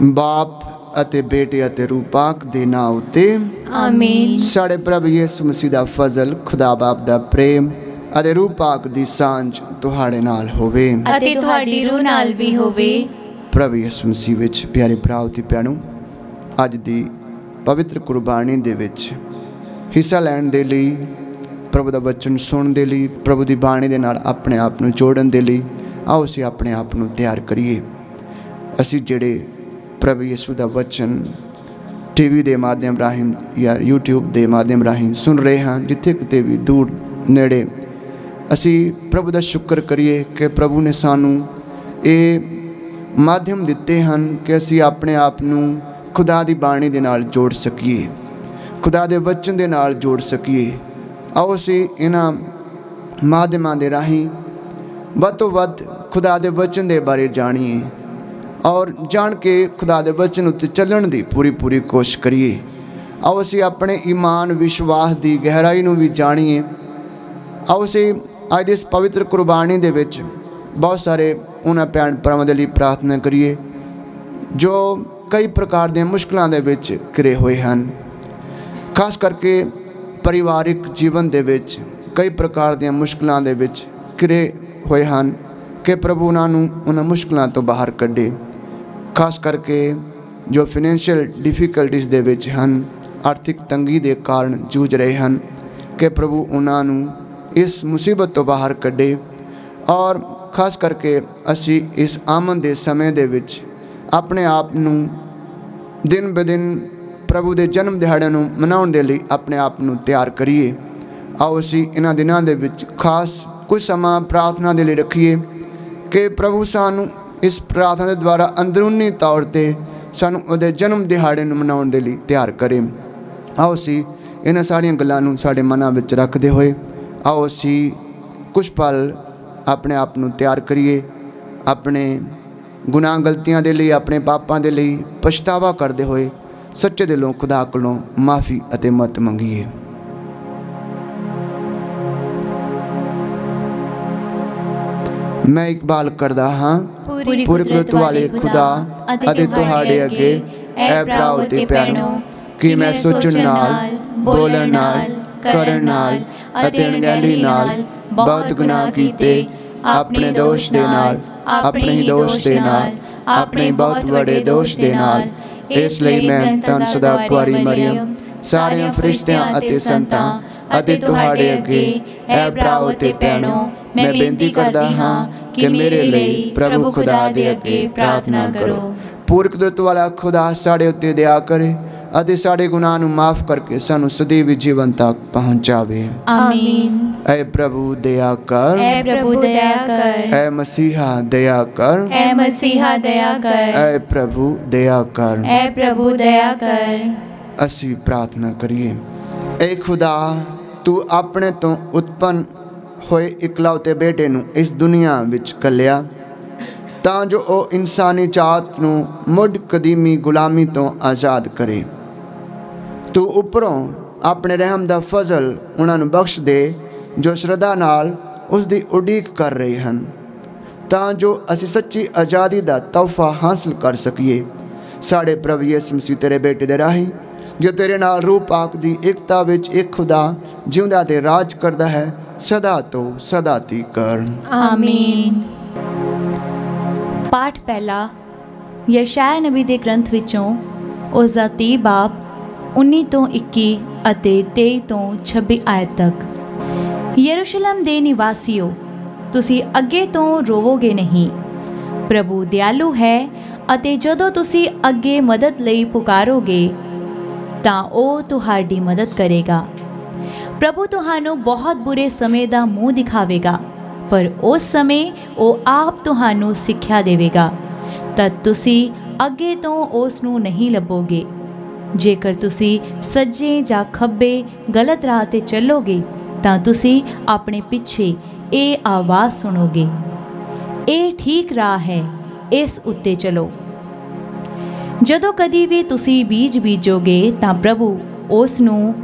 बाप ਅਤੇ बेटे ਅਤੇ रूपाक ਦੇ ਨਾਂ ਉੱਤੇ आमीन। ਸਾਡੇ ਪ੍ਰਭੂ ਯਿਸੂ ਮਸੀਹ ਦਾ ਫਜ਼ਲ, खुदा बाप ਦਾ प्रेम ਅਤੇ रूपाक ਦੀ ਸਾਂਝ ਤੁਹਾਡੇ ਨਾਲ ਹੋਵੇ ਅਤੇ ਤੁਹਾਡੀ रूह ਨਾਲ भी होवे। प्रभु यीशु मसीह ਵਿੱਚ ਪਿਆਰੇ ਭਰਾਓ ਤੇ ਭੈਣੋ, ਅੱਜ ਦੀ ਪਵਿੱਤਰ ਕੁਰਬਾਨੀ ਦੇ ਵਿੱਚ ਹਿੱਸਾ ਲੈਣ ਦੇ ਲਈ, ਪ੍ਰਭੂ ਦਾ ਵਚਨ ਸੁਣਨ ਦੇ ਲਈ, ਪ੍ਰਭੂ ਦੀ ਬਾਣੀ ਦੇ ਨਾਲ ਆਪਣੇ ਆਪ ਨੂੰ ਜੋੜਨ ਦੇ ਲਈ ਆਓ ਅਸੀਂ ਆਪਣੇ ਆਪ ਨੂੰ ਤਿਆਰ ਕਰੀਏ। ਅਸੀਂ ਜਿਹੜੇ ਪ੍ਰਭੂ ਯਿਸੂ ਦਾ ਵਚਨ ਟੀਵੀ ਦੇ ਮਾਧਿਅਮ ਰਾਹੀਂ ਜਾਂ YouTube ਦੇ ਮਾਧਿਅਮ ਰਾਹੀਂ ਸੁਣ ਰਹੇ ਹਾਂ, ਜਿੱਥੇ ਕਿਤੇ ਵੀ ਦੂਰ ਨੇੜੇ, ਅਸੀਂ ਪ੍ਰਭੂ ਦਾ ਸ਼ੁਕਰ ਕਰੀਏ ਕਿ ਪ੍ਰਭੂ ਨੇ ਸਾਨੂੰ ਇਹ ਮਾਧਿਅਮ ਦਿੱਤੇ ਹਨ ਕਿ ਅਸੀਂ ਆਪਣੇ ਆਪ ਨੂੰ खुदा ਦੀ ਬਾਣੀ ਦੇ ਨਾਲ ਜੋੜ ਸਕੀਏ, खुदा ਦੇ ਵਚਨ ਦੇ ਨਾਲ ਜੋੜ ਸਕੀਏ। ਆਓ ਅਸੀਂ ਇਹਨਾਂ ਮਾਧਿਅਮਾਂ ਦੇ ਰਾਹੀਂ ਵੱਧ ਤੋਂ ਵੱਧ खुदा ਦੇ ਵਚਨ ਦੇ ਬਾਰੇ ਜਾਣੀਏ ਔਰ ਜਾਣ ਕੇ खुदा ਦੇ ਵਚਨ ਉੱਤੇ ਚੱਲਣ ਦੀ ਪੂਰੀ ਕੋਸ਼ਿਸ਼ ਕਰੀਏ। ਆਓ ਅਸੀਂ ਆਪਣੇ ਈਮਾਨ ਵਿਸ਼ਵਾਸ ਦੀ ਗਹਿਰਾਈ ਨੂੰ ਵੀ ਜਾਣੀਏ। ਆਓ ਅਸੀਂ ਅੱਜ ਦੀ ਇਸ ਪਵਿੱਤਰ ਕੁਰਬਾਨੀ ਦੇ ਵਿੱਚ ਬਹੁਤ ਸਾਰੇ ਉਹਨਾਂ ਭੈਣ ਭਰਾਵਾਂ ਦੇ ਲਈ ਪ੍ਰਾਰਥਨਾ ਕਰੀਏ ਜੋ ਕਈ ਪ੍ਰਕਾਰ ਦੀਆਂ ਮੁਸ਼ਕਲਾਂ ਦੇ ਵਿੱਚ ਘਿਰੇ ਹੋਏ ਹਨ, ਖਾਸ ਕਰਕੇ ਪਰਿਵਾਰਿਕ ਜੀਵਨ ਦੇ ਵਿੱਚ ਕਈ ਪ੍ਰਕਾਰ ਦੀਆਂ ਮੁਸ਼ਕਲਾਂ ਦੇ ਵਿੱਚ ਘਿਰੇ ਹੋਏ ਹਨ ਕਿ ਪ੍ਰਭੂ ਉਹਨਾਂ ਮੁਸ਼ਕਲਾਂ ਤੋਂ ਬਾਹਰ ਕੱਢੇ। ਖਾਸ ਕਰਕੇ ਜੋ ਫਾਈਨੈਂਸ਼ੀਅਲ ਡਿਫਿਕਲਟੀਜ਼ ਦੇ ਵਿੱਚ ਹਨ, ਆਰਥਿਕ ਤੰਗੀ ਦੇ ਕਾਰਨ ਜੂਝ ਰਹੇ ਹਨ, ਕਿ ਪ੍ਰਭੂ ਉਹਨਾਂ ਨੂੰ ਇਸ ਮੁਸੀਬਤ ਤੋਂ ਬਾਹਰ ਕੱਢੇ। ਔਰ ਖਾਸ ਕਰਕੇ ਅਸੀਂ ਇਸ ਆਮਦ ਦੇ ਸਮੇਂ ਦੇ ਵਿੱਚ ਆਪਣੇ ਆਪ ਨੂੰ ਦਿਨ ਬ ਦਿਨ ਪ੍ਰਭੂ ਦੇ ਜਨਮ ਦਿਹਾੜੇ ਨੂੰ ਮਨਾਉਣ ਦੇ ਲਈ ਆਪਣੇ ਆਪ ਨੂੰ ਤਿਆਰ ਕਰੀਏ। ਆਓ ਅਸੀਂ ਇਹਨਾਂ ਦਿਨਾਂ ਦੇ ਵਿੱਚ ਖਾਸ ਕੁਝ ਸਮਾਂ ਪ੍ਰਾਰਥਨਾ ਦੇ ਲਈ ਰੱਖੀਏ ਕਿ ਪ੍ਰਭੂ ਸਾਨੂੰ ਇਸ ਪ੍ਰਾਰਥਨਾ ਦੇ ਦੁਆਰਾ ਅੰਦਰੂਨੀ ਤੌਰ 'ਤੇ ਸਾਨੂੰ ਉਹਦੇ ਜਨਮ ਦਿਹਾੜੇ ਨੂੰ ਮਨਾਉਣ ਦੇ ਲਈ ਤਿਆਰ ਕਰੇ। ਆਓ ਅਸੀਂ ਇਹਨਾਂ ਸਾਰੀਆਂ ਗੱਲਾਂ ਨੂੰ ਸਾਡੇ ਮਨਾਂ ਵਿੱਚ ਰੱਖਦੇ ਹੋਏ ਆਓ ਅਸੀਂ ਕੁਝ ਪਲ ਆਪਣੇ ਆਪ ਨੂੰ ਤਿਆਰ ਕਰੀਏ, ਆਪਣੇ ਗੁਨਾਹ ਗਲਤੀਆਂ ਦੇ ਲਈ, ਆਪਣੇ ਪਾਪਾਂ ਦੇ ਲਈ ਪਛਤਾਵਾ ਕਰਦੇ ਹੋਏ ਸੱਚੇ ਦਿਲੋਂ खुदा ਕੋਲੋਂ ਮਾਫੀ ਅਤੇ ਮਦਦ ਮੰਗੀਏ। मैं इकबाल करदा हाँ पूरी कुदरत वाले खुदा ਅਤੇ ਤੁਹਾਡੇ ਅੱਗੇ ਐ ਭਰਾਓ ਤੇ ਭੈਣੋ ਕਿ ਮੈਂ ਸੋਚਣ ਨਾਲ, ਬੋਲਣ ਨਾਲ, ਕਰਨ ਨਾਲ ਅਤੇ ਅਣਗਹਿਲੀ ਨਾਲ ਬਹੁਤ ਗੁਨਾਹ ਕੀਤੇ, ਆਪਣੇ ਦੋਸ਼ ਦੇ ਨਾਲ, ਆਪਣੇ ਹੀ ਦੋਸ਼ ਦੇ ਨਾਲ, ਆਪਣੇ ਬਹੁਤ ਵੱਡੇ ਦੋਸ਼ ਦੇ ਨਾਲ। ਇਸ ਲਈ ਮੈਂ ਧੰਨ ਸਦਾ ਕੁਆਰੀ ਮਰੀਅਮ, ਸਾਰਿਆਂ ਫਰਿਸ਼ਤਿਆਂ ਅਤੇ ਸੰਤਾਂ ਅਤੇ ਤੁਹਾਡੇ ਅੱਗੇ ਐ ਭਰਾਓ ਤੇ ਭੈਣੋ ਮੈਂ ਬੇਨਤੀ ਕਰਦਾ ਹਾਂ ਕਿ ਮੇਰੇ ਲਈ ਪ੍ਰਭੂ खुदा ਦੇ ਅੱਗੇ ਪ੍ਰਾਰਥਨਾ ਕਰੋ। ਪੂਰੀ ਕੁਦਰਤ ਵਾਲਾ खुदा ਸਾਡੇ ਉੱਤੇ ਦਇਆ ਕਰੇ ਅਤੇ ਸਾਡੇ ਗੁਨਾਹ ਨੂੰ ਮਾਫ ਕਰਕੇ ਸਾਨੂੰ ਸਦੀਵੀ ਜੀਵਨ ਤੱਕ ਪਹੁੰਚਾਵੇ। आमीन। ऐ प्रभु दया कर, ऐ प्रभु दया कर, ऐ मसीहा दया कर, ऐ मसीहा दया कर, ऐ प्रभु दया कर, ऐ प्रभु दया कर। ਅਸੀਂ ਪ੍ਰਾਰਥਨਾ ਕਰੀਏ। ऐ खुदा तू ਆਪਣੇ ਤੋਂ ਉਤਪੰਨ ਹੋਏ ਇਕਲੌਤੇ ਬੇਟੇ ਨੂੰ ਇਸ ਦੁਨੀਆ ਵਿੱਚ ਘੱਲਿਆ ਤਾਂ ਜੋ ਉਹ ਇਨਸਾਨੀ ਜਾਤ ਨੂੰ ਮੁੱਢ ਕਦੀਮੀ ਗੁਲਾਮੀ ਤੋਂ ਆਜ਼ਾਦ ਕਰੇ। ਤੂੰ ਉੱਪਰੋਂ ਆਪਣੇ ਰਹਿਮ ਦਾ ਫਜ਼ਲ ਉਹਨਾਂ ਨੂੰ ਬਖਸ਼ ਦੇ ਜੋ ਸ਼ਰਧਾ ਨਾਲ ਉਸ ਦੀ ਉਡੀਕ ਕਰ ਰਹੇ ਹਨ, ਤਾਂ ਜੋ ਅਸੀਂ ਸੱਚੀ ਆਜ਼ਾਦੀ ਦਾ ਤੋਹਫਾ ਹਾਸਲ ਕਰ ਸਕੀਏ। ਸਾਡੇ ਪ੍ਰਭੂ ਯਿਸੂ ਮਸੀਹ ਤੇਰੇ ਬੇਟੇ ਦੇ ਰਾਹੀਂ ਜੋ ਤੇਰੇ ਨਾਲ ਰੂਹ ਪਾਕ ਦੀ ਇਕਤਾ ਵਿੱਚ ਇੱਕ खुदा ਜਿਉਂਦਾ ਤੇ ਰਾਜ ਕਰਦਾ ਹੈ सदा तो सदा तीकर। आमीन। पाठ पहला यशाया नबी दे ग्रंथ विचों उसदा 30 बाब 19 ਤੋਂ 21 ਅਤੇ 23 ਤੋਂ 26 ਆਇਤ ਤੱਕ। ਯਰੂਸ਼ਲਮ ਦੇ ਨਿਵਾਸੀਓ, ਤੁਸੀਂ ਅੱਗੇ ਤੋਂ ਰੋਵੋਗੇ ਨਹੀਂ। ਪ੍ਰਭੂ ਦਿਆਲੂ ਹੈ ਅਤੇ ਜਦੋਂ ਤੁਸੀਂ ਅੱਗੇ ਮਦਦ ਲਈ ਪੁਕਾਰੋਗੇ ਤਾਂ ਉਹ ਤੁਹਾਡੀ ਮਦਦ ਕਰੇਗਾ। ਪ੍ਰਭੂ ਤੁਹਾਨੂੰ ਬਹੁਤ ਬੁਰੇ ਸਮੇਂ ਦਾ ਮੂੰਹ ਦਿਖਾਵੇਗਾ, ਪਰ ਉਸ ਸਮੇਂ ਉਹ ਆਪ ਤੁਹਾਨੂੰ ਸਿੱਖਿਆ ਦੇਵੇਗਾ। ਤਦ ਤੁਸੀਂ ਅੱਗੇ ਤੋਂ ਉਸ ਨੂੰ ਨਹੀਂ ਲੱਭੋਗੇ। ਜੇਕਰ ਤੁਸੀਂ ਸੱਜੇ ਜਾਂ ਖੱਬੇ ਗਲਤ ਰਾਹ 'ਤੇ ਚੱਲੋਗੇ ਤਾਂ ਤੁਸੀਂ ਆਪਣੇ ਪਿੱਛੇ ਇਹ ਆਵਾਜ਼ ਸੁਣੋਗੇ, ਇਹ ਠੀਕ ਰਾਹ ਹੈ, ਇਸ ਉੱਤੇ ਚਲੋ। ਜਦੋਂ ਕਦੀ ਵੀ ਤੁਸੀਂ ਬੀਜ ਬੀਜੋਗੇ ਤਾਂ ਪ੍ਰਭੂ ਉਸ ਨੂੰ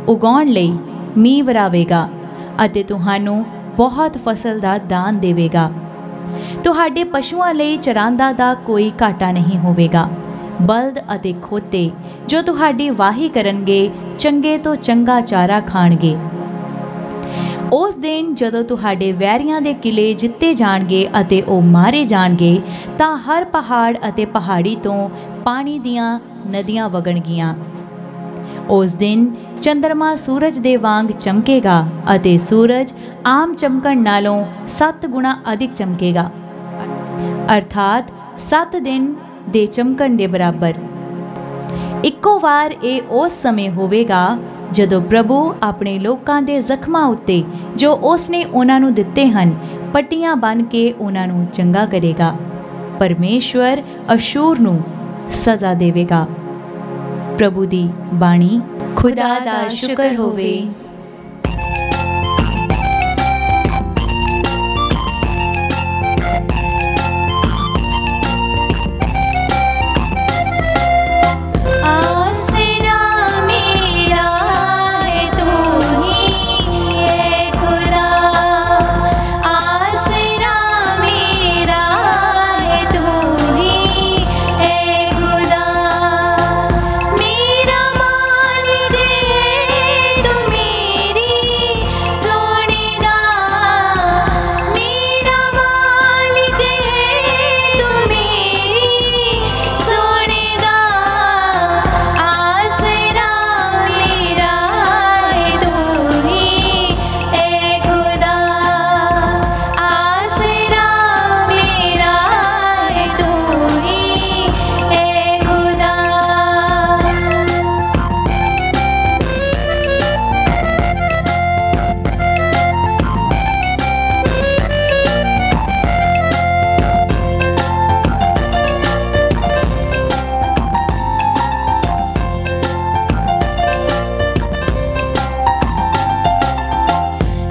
ਉਗਾਉਣ ਲਈ ਮੀਂਹ ਵਰਾਵੇਗਾ ਅਤੇ ਤੁਹਾਨੂੰ ਬਹੁਤ ਫਸਲ ਦਾ ਦਾਨ ਦੇਵੇਗਾ। ਤੁਹਾਡੇ ਪਸ਼ੂਆਂ ਲਈ ਚਰਾਂਦਾ ਦਾ ਕੋਈ ਘਾਟਾ ਨਹੀਂ ਹੋਵੇਗਾ ਬਲਦ ਅਤੇ ਖੋਤੇ ਜੋ ਤੁਹਾਡੀ ਵਾਹੀ ਕਰਨਗੇ ਚੰਗੇ ਤੋਂ ਚੰਗਾ ਚਾਰਾ ਖਾਣਗੇ। ਉਸ ਦਿਨ ਜਦੋਂ ਤੁਹਾਡੇ ਵੈਰੀਆਂ ਦੇ ਕਿਲੇ ਜਿੱਤੇ ਜਾਣਗੇ ਅਤੇ ਉਹ ਮਾਰੇ ਜਾਣਗੇ, ਤਾਂ ਹਰ ਪਹਾੜ ਅਤੇ ਪਹਾੜੀ ਤੋਂ ਪਾਣੀ ਦੀਆਂ ਨਦੀਆਂ ਵਗਣਗੀਆਂ। ਉਸ ਦਿਨ ਚੰਦਰਮਾ ਸੂਰਜ ਦੇ ਵਾਂਗ ਚਮਕੇਗਾ ਅਤੇ ਸੂਰਜ ਆਮ ਚਮਕਣ ਨਾਲੋਂ 7 ਗੁਣਾ ਅਧਿਕ ਚਮਕੇਗਾ, ਅਰਥਾਤ 7 ਦਿਨ ਦੇ ਚਮਕਣ ਦੇ ਬਰਾਬਰ। ਇੱਕੋ ਵਾਰ ਇਹ ਉਸ ਸਮੇਂ ਹੋਵੇਗਾ ਜਦੋਂ ਪ੍ਰਭੂ ਆਪਣੇ ਲੋਕਾਂ ਦੇ ਜ਼ਖਮਾਂ ਉੱਤੇ ਜੋ ਉਸ ਨੇ ਉਹਨਾਂ ਨੂੰ ਦਿੱਤੇ ਹਨ ਪੱਟੀਆਂ ਬੰਨ੍ਹ ਕੇ ਉਹਨਾਂ ਨੂੰ ਚੰਗਾ ਕਰੇਗਾ। ਪਰਮੇਸ਼ਵਰ ਅਸ਼ੂਰ ਨੂੰ ਸਜ਼ਾ ਦੇਵੇਗਾ। ਪ੍ਰਭੂ ਦੀ ਬਾਣੀ। ਖੁਦਾ ਦਾ ਸ਼ੁਕਰ ਹੋਵੇ।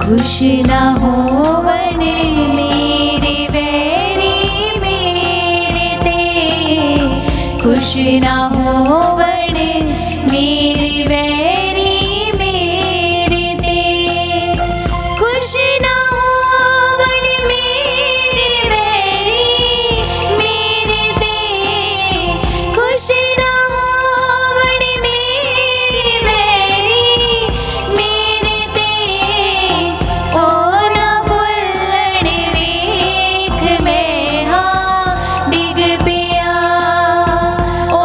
खुश न होवन मेरे वैरी मेरे ते, खुश न होवन मेरे वैरी मेरे ते, खुश न होवन मेरे वैरी मेरे ते, खुश न होवन मेरे वैरी मेरे ते, ओ न भुल्लण वेख मैं हाँ डिग पिया, ओ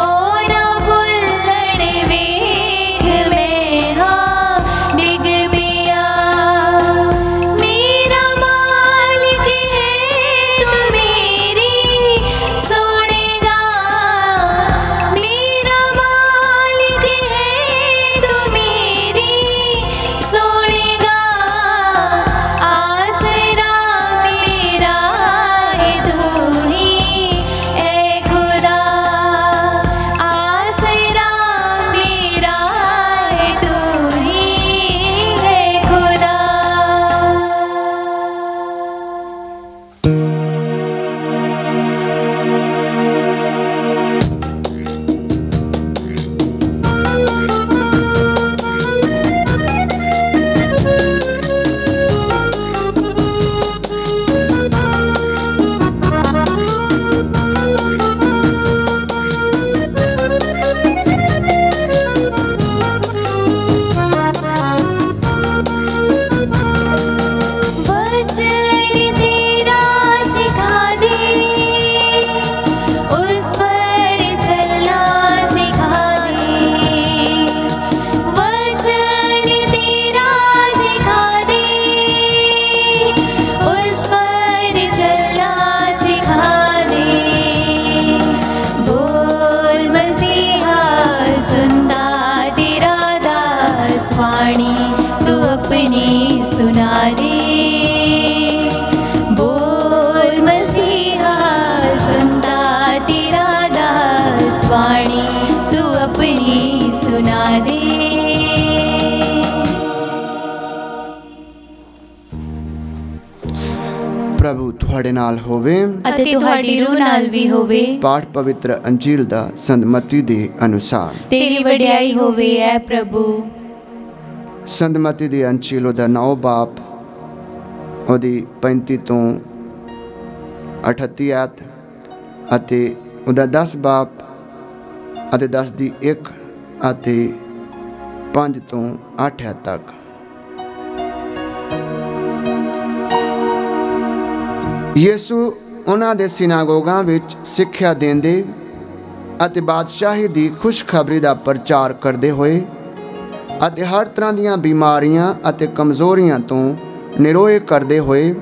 न भुल्लण वेख मैं हाँ डिग पिया, मेरा मालिक है तू मेरी सुनेगा, मेरा मालिक है तू मेरी सुनेगा, आसरा मेरा है तू ही ऐ खुदा, आसरा मेरा है तू ही है खुदा। वचन तेरा सिखा दे, उस पर चलना सिखा दे, वचन तेरा सिखा दे, उस पर चलना सिखा दे, बोल मसीहा सुनता तेरा दास वाणी तू अपनी सुना दे, बोल मसीहा सुनता तेरा दास वाणी तू अपनी सुना दे। ਪ੍ਰਭੂ ਤੁਹਾਡੇ ਨਾਲ ਹੋਵੇ। ਅਤੇ ਤੁਹਾਡੀ ਰੂਹ ਨਾਲ ਵੀ ਹੋਵੇ। ਪਾਠ ਪਵਿੱਤਰ ਅੰਜੀਲ ਦਾ ਸੰਤ ਮਤੀ ਦੇ ਅਨੁਸਾਰ। ਤੇਰੀ ਵਡਿਆਈ ਹੋਵੇ ਐ ਪ੍ਰਭੂ। ਸੰਤ ਮਤੀ ਦੀ ਅੰਜੀਲ ਉਹਦਾ 9 ਬਾਬ ਉਹਦੀ 35 ਤੋਂ 38 ਆਇਤ ਅਤੇ ਉਹਦਾ 10 ਬਾਬ ਅਤੇ 10 ਦੀ 1 ਅਤੇ 5 ਤੋਂ 8 ਤੱਕ। ਯਿਸੂ ਉਹਨਾਂ ਦੇ ਸਿਨਾਗੋਗਾਂ ਵਿੱਚ ਸਿੱਖਿਆ ਦਿੰਦੇ ਅਤੇ ਬਾਦਸ਼ਾਹੀ ਦੀ ਖੁਸ਼ਖਬਰੀ ਦਾ ਪ੍ਰਚਾਰ ਕਰਦੇ ਹੋਏ ਅਤੇ ਹਰ ਤਰ੍ਹਾਂ ਦੀਆਂ ਬਿਮਾਰੀਆਂ ਅਤੇ ਕਮਜ਼ੋਰੀਆਂ ਤੋਂ ਨਿਰੋਏ ਕਰਦੇ ਹੋਏ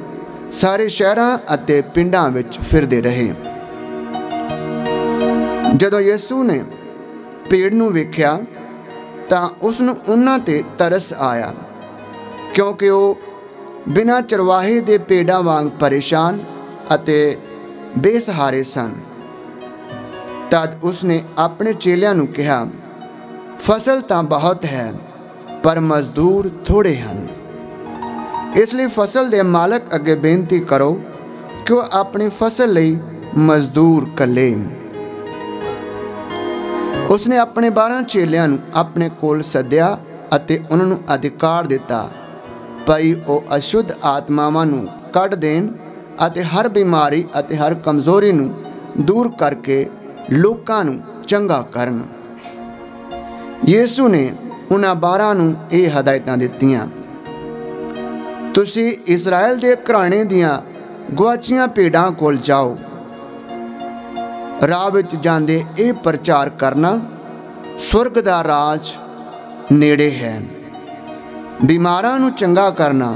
ਸਾਰੇ ਸ਼ਹਿਰਾਂ ਅਤੇ ਪਿੰਡਾਂ ਵਿੱਚ ਫਿਰਦੇ ਰਹੇ। ਜਦੋਂ ਯਿਸੂ ਨੇ ਭੀੜ ਨੂੰ ਵੇਖਿਆ ਤਾਂ ਉਸ ਨੂੰ ਉਹਨਾਂ 'ਤੇ ਤਰਸ ਆਇਆ, ਕਿਉਂਕਿ ਉਹ ਬਿਨਾਂ ਚਰਵਾਹੇ ਦੇ ਭੇਡਾਂ ਵਾਂਗ ਪਰੇਸ਼ਾਨ ਅਤੇ ਬੇਸਹਾਰੇ ਸਨ। ਤਦ ਉਸ ਨੇ ਆਪਣੇ ਚੇਲਿਆਂ ਨੂੰ ਕਿਹਾ, ਫਸਲ ਤਾਂ ਬਹੁਤ ਹੈ ਪਰ ਮਜ਼ਦੂਰ ਥੋੜ੍ਹੇ ਹਨ। ਇਸ ਲਈ ਫਸਲ ਦੇ ਮਾਲਕ ਅੱਗੇ ਬੇਨਤੀ ਕਰੋ ਕਿ ਉਹ ਆਪਣੀ ਫਸਲ ਲਈ ਮਜ਼ਦੂਰ ਘੱਲੇ। ਉਸ ਨੇ ਆਪਣੇ 12 ਚੇਲਿਆਂ ਨੂੰ ਆਪਣੇ ਕੋਲ ਸੱਦਿਆ ਅਤੇ ਉਹਨਾਂ ਨੂੰ ਅਧਿਕਾਰ ਦਿੱਤਾ ਭਈ ਉਹ ਅਸ਼ੁੱਧ ਆਤਮਾਵਾਂ ਨੂੰ ਕੱਢ ਦੇਣ ਅਤੇ ਹਰ ਬਿਮਾਰੀ ਅਤੇ ਹਰ ਕਮਜ਼ੋਰੀ ਨੂੰ ਦੂਰ ਕਰਕੇ ਲੋਕਾਂ ਨੂੰ ਚੰਗਾ ਕਰਨ। ਯਿਸੂ ਨੇ ਉਹਨਾਂ 12 ਨੂੰ ਇਹ ਹਦਾਇਤਾਂ ਦਿੱਤੀਆਂ, ਤੁਸੀਂ ਇਸਰਾਇਲ ਦੇ ਘਰਾਣੇ ਦੀਆਂ ਗੁਆਚੀਆਂ ਭੇਡਾਂ ਕੋਲ ਜਾਓ। ਰਾਹ ਵਿੱਚ ਜਾਂਦੇ ਇਹ ਪ੍ਰਚਾਰ ਕਰਨਾ, ਸਵਰਗ ਦਾ ਰਾਜ ਨੇੜੇ ਹੈ। ਬਿਮਾਰਾਂ ਨੂੰ ਚੰਗਾ ਕਰਨਾ,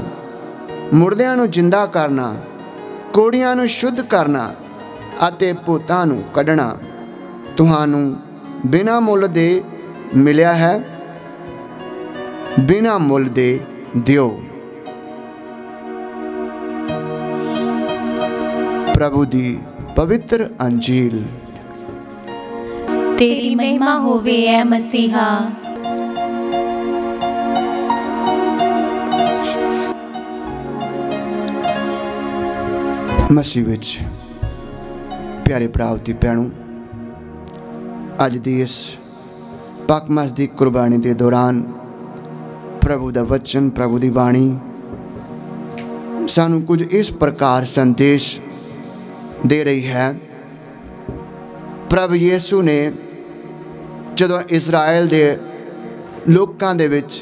ਮੁਰਦਿਆਂ ਨੂੰ ਜਿੰਦਾ ਕਰਨਾ, ਕੋੜੀਆਂ ਨੂੰ ਸ਼ੁੱਧ ਕਰਨਾ ਅਤੇ ਭੂਤਾਂ ਨੂੰ ਕੱਢਣਾ ਤੁਹਾਨੂੰ ਬਿਨਾਂ ਮੁੱਲ ਦੇ ਮਿਲਿਆ ਹੈ, ਬਿਨਾਂ ਮੁੱਲ ਦੇ ਦਿਓ। प्रभु दी पवित्र अंजील। तेरी महिमा होवे ऐ मसीहा। मसीह विच प्यारे भराओ ते भैणों, अज दी इस पाक मास दी कुर्बानी के दौरान प्रभु दा वचन, प्रभु दी बाणी सानू कुछ इस प्रकार संदेश दे रही है। प्रभु यीशु ने जदों इजराइल दे लोकां दे विच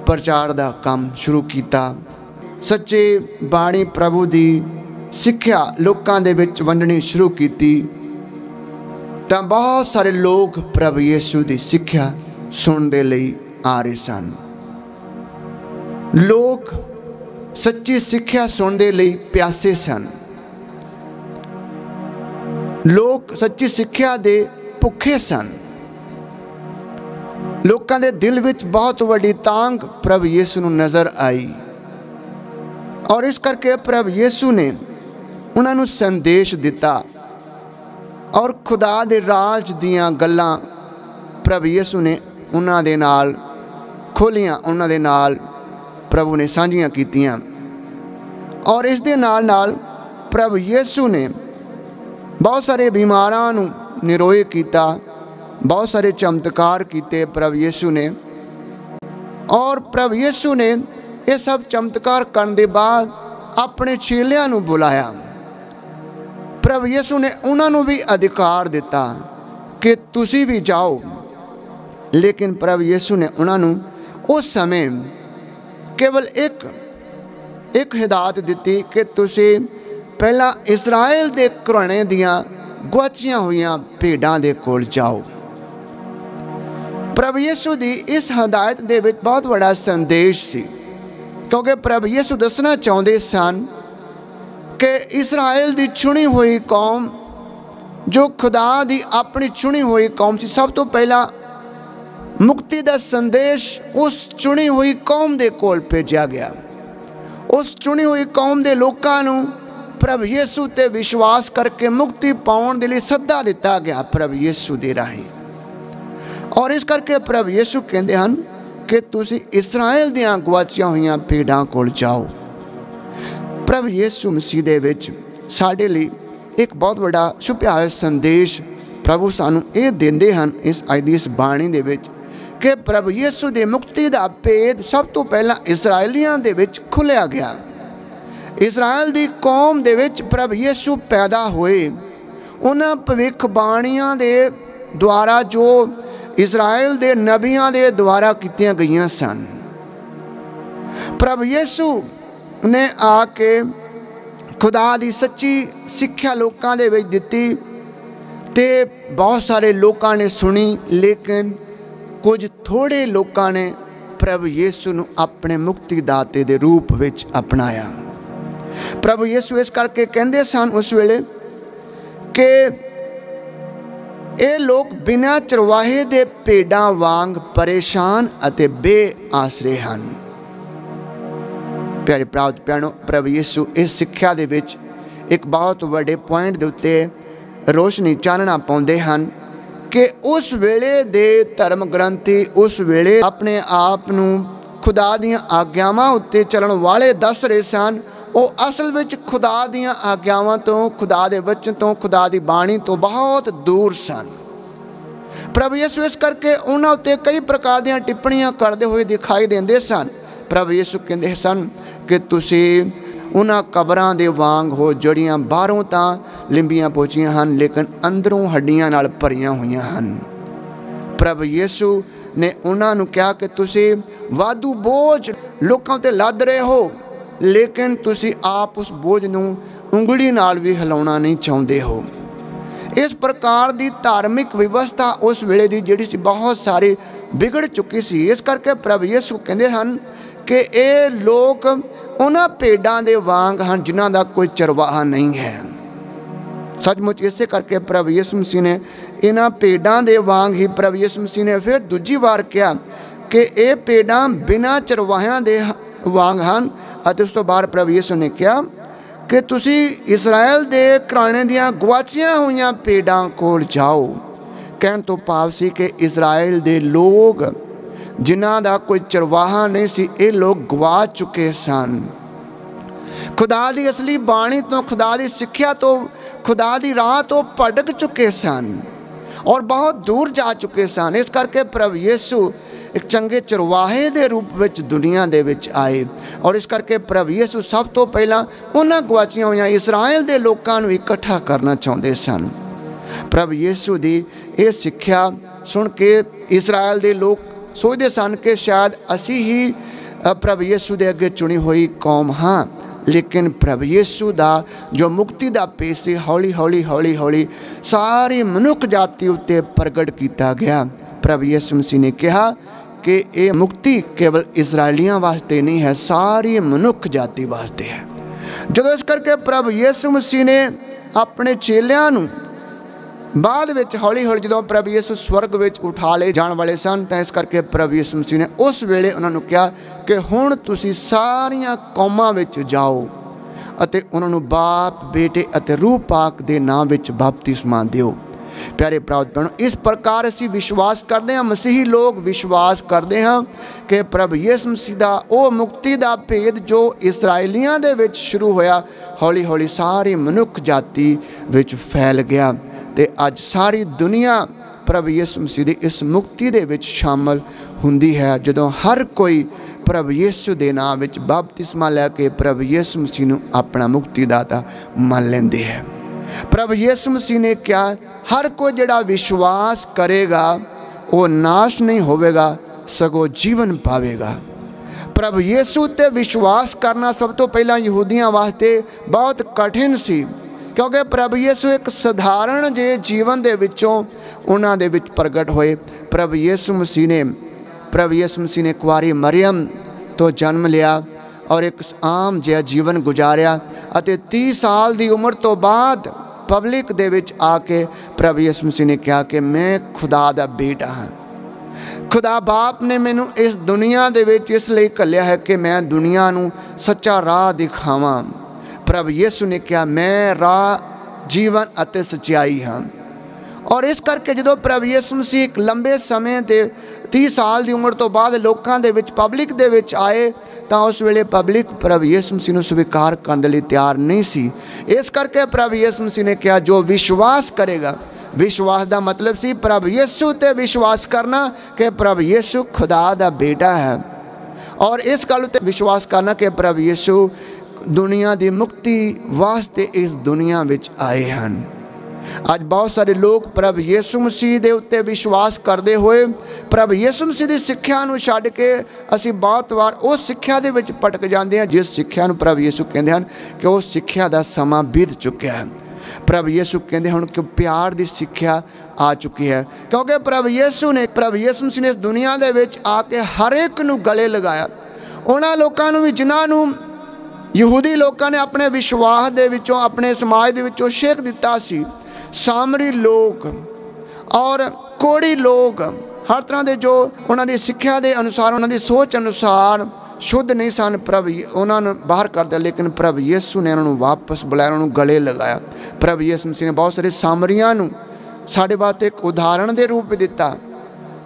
प्रचार दा काम शुरू किया, सच्चे बाणी प्रभु दी सिक्ख्या लोकां दे विच वंडनी शुरू की, तां बहुत सारे लोग प्रभु यीशु दी सिक्ख्या सुनने लई आ रहे सन। लोग सच्ची सिक्ख्या सुनने लई प्यासे सन। लोग सच्ची सिक्ख्या दे भुखे सन। लोकां दे दिल विच बहुत वड्डी तांग प्रभु यीशु नूं नज़र आई और इस करके प्रभु यीशु ने उन्हां नूं संदेश दिता और खुदा दे राज दीयां गल्लां प्रभु यीशु ने उन्हां दे नाल खोलियां, उन्हां दे नाल प्रभु ने सांझियां कीतियां। और इस दे नाल नाल प्रभु यीशु ने बहुत सारे बीमारां नूं निरोए कीता, बहुत सारे चमत्कार किए प्रभु यीशु ने। और प्रभु यीशु ने ये सब चमत्कार करने के बाद अपने चेलियां नूं बुलाया। प्रभु यीशु ने उन्होंने भी अधिकार दिता कि तुसी भी जाओ, लेकिन प्रभु यीशु ने उन्होंने उस समय केवल एक हिदायत दी कि तुसी पहला इजराइल दे घराने दियां गुआचियां हुईयां भेडां दे कोल जाओ। प्रभु यीशु दी इस हदायत दे विच बहुत बड़ा संदेश सी, क्योंकि प्रभु यीशु दसना चाहते सन कि इजराइल दी चुनी हुई कौम, जो खुदा दी अपनी चुनी हुई कौम सी, सब तो पहला मुक्ति दा संदेश उस चुनी हुई कौम दे कोल भेजा गया। उस चुनी हुई कौम दे लोकां नूं प्रभु यीशु ते विश्वास करके मुक्ति पाउण दे लई सद्दा दिता गया प्रभु यीशु दे राही। और इस करके प्रभु यीशु कहते हैं कि तुसी इस्राएल दियां गुआचियां हुईयां भेडां कोल जाओ। प्रभु यीशु मसीह दे विच साडे लई एक बहुत बड़ा छुपिया हुआ संदेश प्रभु सानू ये देंदे हैं इस अज दी इस बाणी दे विच कि प्रभु यीशु दे मुक्ति दा भेद सब तो पहला इस्राएलियां दे विच खुलिया गया। इजराइल दी कौम दे विच प्रभु यीशु पैदा होए। उन्हां भविख बाणियां दे द्वारा जो इजराइल दे नबियां दे द्वारा कीतियां गईयां सन। प्रभु यीशु ने आके खुदा दी सच्ची सिक्ख्या लोकां दे विच दित्ती ते बहुत सारे लोकां ने सुनी, लेकिन कुछ थोड़े लोकां ने प्रभु यीशु नूं अपने मुक्तिदाते दे रूप विच अपनाया। प्रभु यीशु इस करके कहंदे सन उस वेले कि ये लोग बिना चरवाहे दे भेड़ां वांग परेशान अते बेआसरे हन। प्यारे प्राप्त भैणों, प्रभु यीशु इस सिक्ख्या दे विच एक बहुत बड़े पॉइंट दे उत्ते रोशनी चानना पाउंदे हन कि उस वेले दे धर्म ग्रंथी उस वेले अपने आप नूं खुदा दीआं आग्यावां उत्ते चलण वाले दस रहे सन। वो असल विच खुदा दीआं आग्यावां तो, खुदा दे वचन तो, खुदा दी बाणी तो बहुत दूर सन। प्रभु यीशु इस करके उन्हां उत्ते कई प्रकार दीआं टिप्पणियां करदे होए दिखाई देंदे सन। प्रभु यीशु कहंदे सन कि तुसीं उन्हां कबरां दे वांग हो जड़ियां बाहरों तां लिंबियां पोचियां हन, लेकिन अंदरों हड्डियां नाल भरियां होईयां हन। प्रभु यीशु ने उन्हां नूं कहा कि तुसीं वाधू बोझ लोकां ते लद रहे हो, लेकिन तुसी आप उस बोझ नूं उंगली नाल भी हिलाउणा नहीं चाहुंदे हो। इस प्रकार दी धार्मिक व्यवस्था उस वेले दी जिहड़ी सी बहुत सारी बिगड़ चुकी सी। इस करके प्रभु यीशु कहंदे हन कि ये लोग उन्हां भेड़ां दे वांग हन जिन्हां दा कोई चरवाहा नहीं है। सचमुच इसे करके प्रभु यीशु मसीह ने इन्हां भेड़ां दे वांग ही प्रभु यीशु मसीह ने फिर दूजी बार कहा कि ये भेड़ां बिना चरवाहियां दे वांग हन। ਅਤੇ ਉਸ ਤੋਂ ਬਾਅਦ प्रभु यीशु ने कहा कि तुसी इजराइल दे घराने दियां गवाचियां होईयां भेड़ां कोल जाओ। कहण तो भाव सी कि इजराइल दे लोग जिन्हां दा कोई चरवाहा नहीं सी, ये लोग गवा चुके सन। खुदा दी असली बाणी तो, खुदा दी सिक्ख्या तो, खुदा दी राह तो भटक चुके सन और बहुत दूर जा चुके सन। इस करके प्रभु यीशु एक चंगे चरवाहे दे रूप विच दुनिया दे विच आए और इस करके प्रभु यीशु सब तो पहला उन्हां गवाचियां होईयां इजराइल दे लोकां नूं इकट्ठा करना चाहुंदे सन। प्रभु यीशु दी ये सिक्ख्या सुन के इजराइल दे लोग सोचदे सन कि शायद असी ही प्रभु यीशु दे अगे चुनी हुई कौम हाँ, लेकिन प्रभु यीशु दा जो मुक्ति दा पेश सी हौली हौली हौली हौली सारी मनुख जाति उत्ते प्रगट किया गया। प्रभु यीशु मसीह ने कहा कि ये मुक्ति केवल इजराइलियां वास्ते नहीं है, सारी मनुख जाति वास्ते है। जो इस करके प्रभु यीशु मसीह ने अपने चेलियां नूं बाद विच हौली हौली जो प्रभु यीशु स्वर्ग विच उठा ले जाने वाले सन, तो इस करके प्रभु यीशु मसीह ने उस वेले उन्हां नूं कहा कि हुण तुसीं सारियां कौमां विच जाओ अते उन्हां नूं बाप बेटे अते रूह पाक दे नाम विच बपतिस्मा दिओ। प्यारे प्राप्त भैणों, इस प्रकार असी विश्वास करते हैं, मसीही लोग विश्वास करते हैं कि प्रभु यीशु मसीह दा वो मुक्ति दा भेद जो इसराइलियां दे विच शुरू होया हौली हौली सारी मनुख जाति विच फैल गया ते अज सारी दुनिया प्रभु यीशु मसीह दी इस मुक्ति दे विच शामिल हुंदी है। जदों हर कोई प्रभु यीशु दे नाम विच बपतिस्मा लैके प्रभु यीशु मसीह नूं अपना मुक्तिदाता मान लैंदे है। प्रभु यीशु मसीह ने क्या हर कोई जिहड़ा विश्वास करेगा वो नाश नहीं होवेगा सगों जीवन पावेगा। प्रभु यीशु ते विश्वास करना सब तो पहला यहूदियों वास्ते बहुत कठिन सी, क्योंकि प्रभु यीशु एक सधारण जे जीवन दे विचों उन्हां दे विच प्रगट होए। प्रभु यीशु मसीह ने कुआरी मरियम तो जन्म लिया और एक आम जिहा जीवन गुजारिया अते 30 साल की उम्र तो बाद पब्लिक दे विच आके प्रभु यीशु मसीह ने कहा कि मैं खुदा दा बेटा हाँ। खुदा बाप ने मैनू इस दुनिया दे विच इसलिए घल्लिया है कि मैं दुनिया नू सच्चा राह दिखावां। प्रभु यीशु ने कहा मैं राह जीवन अते सच्चाई हाँ। और इस करके जो प्रभु यीशु मसीह एक लंबे समय के 30 साल की उम्र तो बाद लोगों के विच पब्लिक दे विच आए तो उस वेले पब्लिक प्रभु यीशु मसीह नूं स्वीकार करने लई तैयार नहीं सी। इस करके प्रभु यीशु मसीह ने कहा जो विश्वास करेगा, विश्वास का मतलब सी प्रभु यीशु ते विश्वास करना कि प्रभु यीशु खुदा दा बेटा है और इस गल ते विश्वास करना कि प्रभु यीशु दुनिया की मुक्ति वास्ते इस दुनिया विच आए हैं। ਅੱਜ ਬਹੁਤ ਸਾਰੇ ਲੋਕ ਪ੍ਰਭੂ ਯਿਸੂ ਮਸੀਹ ਦੇ ਉੱਤੇ ਵਿਸ਼ਵਾਸ ਕਰਦੇ ਹੋਏ ਪ੍ਰਭੂ ਯਿਸੂ ਮਸੀਹ ਦੀ ਸਿੱਖਿਆ ਨੂੰ ਛੱਡ ਕੇ ਅਸੀਂ ਬਹੁਤ ਵਾਰ ਉਸ ਸਿੱਖਿਆ ਦੇ ਵਿੱਚ ਭਟਕ ਜਾਂਦੇ ਹਾਂ ਜਿਸ ਸਿੱਖਿਆ ਨੂੰ ਪ੍ਰਭੂ ਯਿਸੂ ਕਹਿੰਦੇ ਹਨ ਕਿ ਉਹ ਸਿੱਖਿਆ ਦਾ ਸਮਾਂ ਬੀਤ ਚੁੱਕਿਆ ਹੈ। ਪ੍ਰਭੂ ਯਿਸੂ ਕਹਿੰਦੇ ਹੁਣ ਕਿ ਪਿਆਰ ਦੀ ਸਿੱਖਿਆ ਆ ਚੁੱਕੀ ਹੈ, ਕਿਉਂਕਿ ਪ੍ਰਭੂ ਯਿਸੂ ਮਸੀਹ ਨੇ ਇਸ ਦੁਨੀਆ ਦੇ ਵਿੱਚ ਆ ਕੇ ਹਰ ਇੱਕ ਨੂੰ ਗਲੇ ਲਗਾਇਆ। ਉਹਨਾਂ ਲੋਕਾਂ ਨੂੰ ਵੀ ਜਿਨ੍ਹਾਂ ਨੂੰ ਯਹੂਦੀ ਲੋਕਾਂ ਨੇ ਆਪਣੇ ਵਿਸ਼ਵਾਸ ਦੇ ਵਿੱਚੋਂ ਆਪਣੇ ਸਮਾਜ ਦੇ ਵਿੱਚੋਂ ਛੇਕ ਦਿੱਤਾ ਸੀ। ਸਾਮਰੀ ਲੋਕ ਔਰ ਕੋੜੀ ਲੋਕ ਹਰ ਤਰ੍ਹਾਂ ਦੇ ਜੋ ਉਹਨਾਂ ਦੀ ਸਿੱਖਿਆ ਦੇ ਅਨੁਸਾਰ ਉਹਨਾਂ ਦੀ ਸੋਚ ਅਨੁਸਾਰ ਸ਼ੁੱਧ ਨਹੀਂ ਸਨ, ਪ੍ਰਭੂ ਉਹਨਾਂ ਨੂੰ ਬਾਹਰ ਕਰ ਦਿੱਤਾ। ਲੇਕਿਨ ਪ੍ਰਭੂ ਯਿਸੂ ਨੇ ਉਹਨਾਂ ਨੂੰ ਵਾਪਸ ਬੁਲਾਇਆ, ਉਹਨਾਂ ਨੂੰ ਗਲੇ ਲਗਾਇਆ। ਪ੍ਰਭੂ ਯਿਸੂ ਮਸੀਹ ਨੇ ਬਹੁਤ ਸਾਰੇ ਸਾਮਰੀਆਂ ਨੂੰ ਸਾਡੇ ਵਾਸਤੇ ਇੱਕ ਉਦਾਹਰਣ ਦੇ ਰੂਪ ਵਿੱਚ ਦਿੱਤਾ।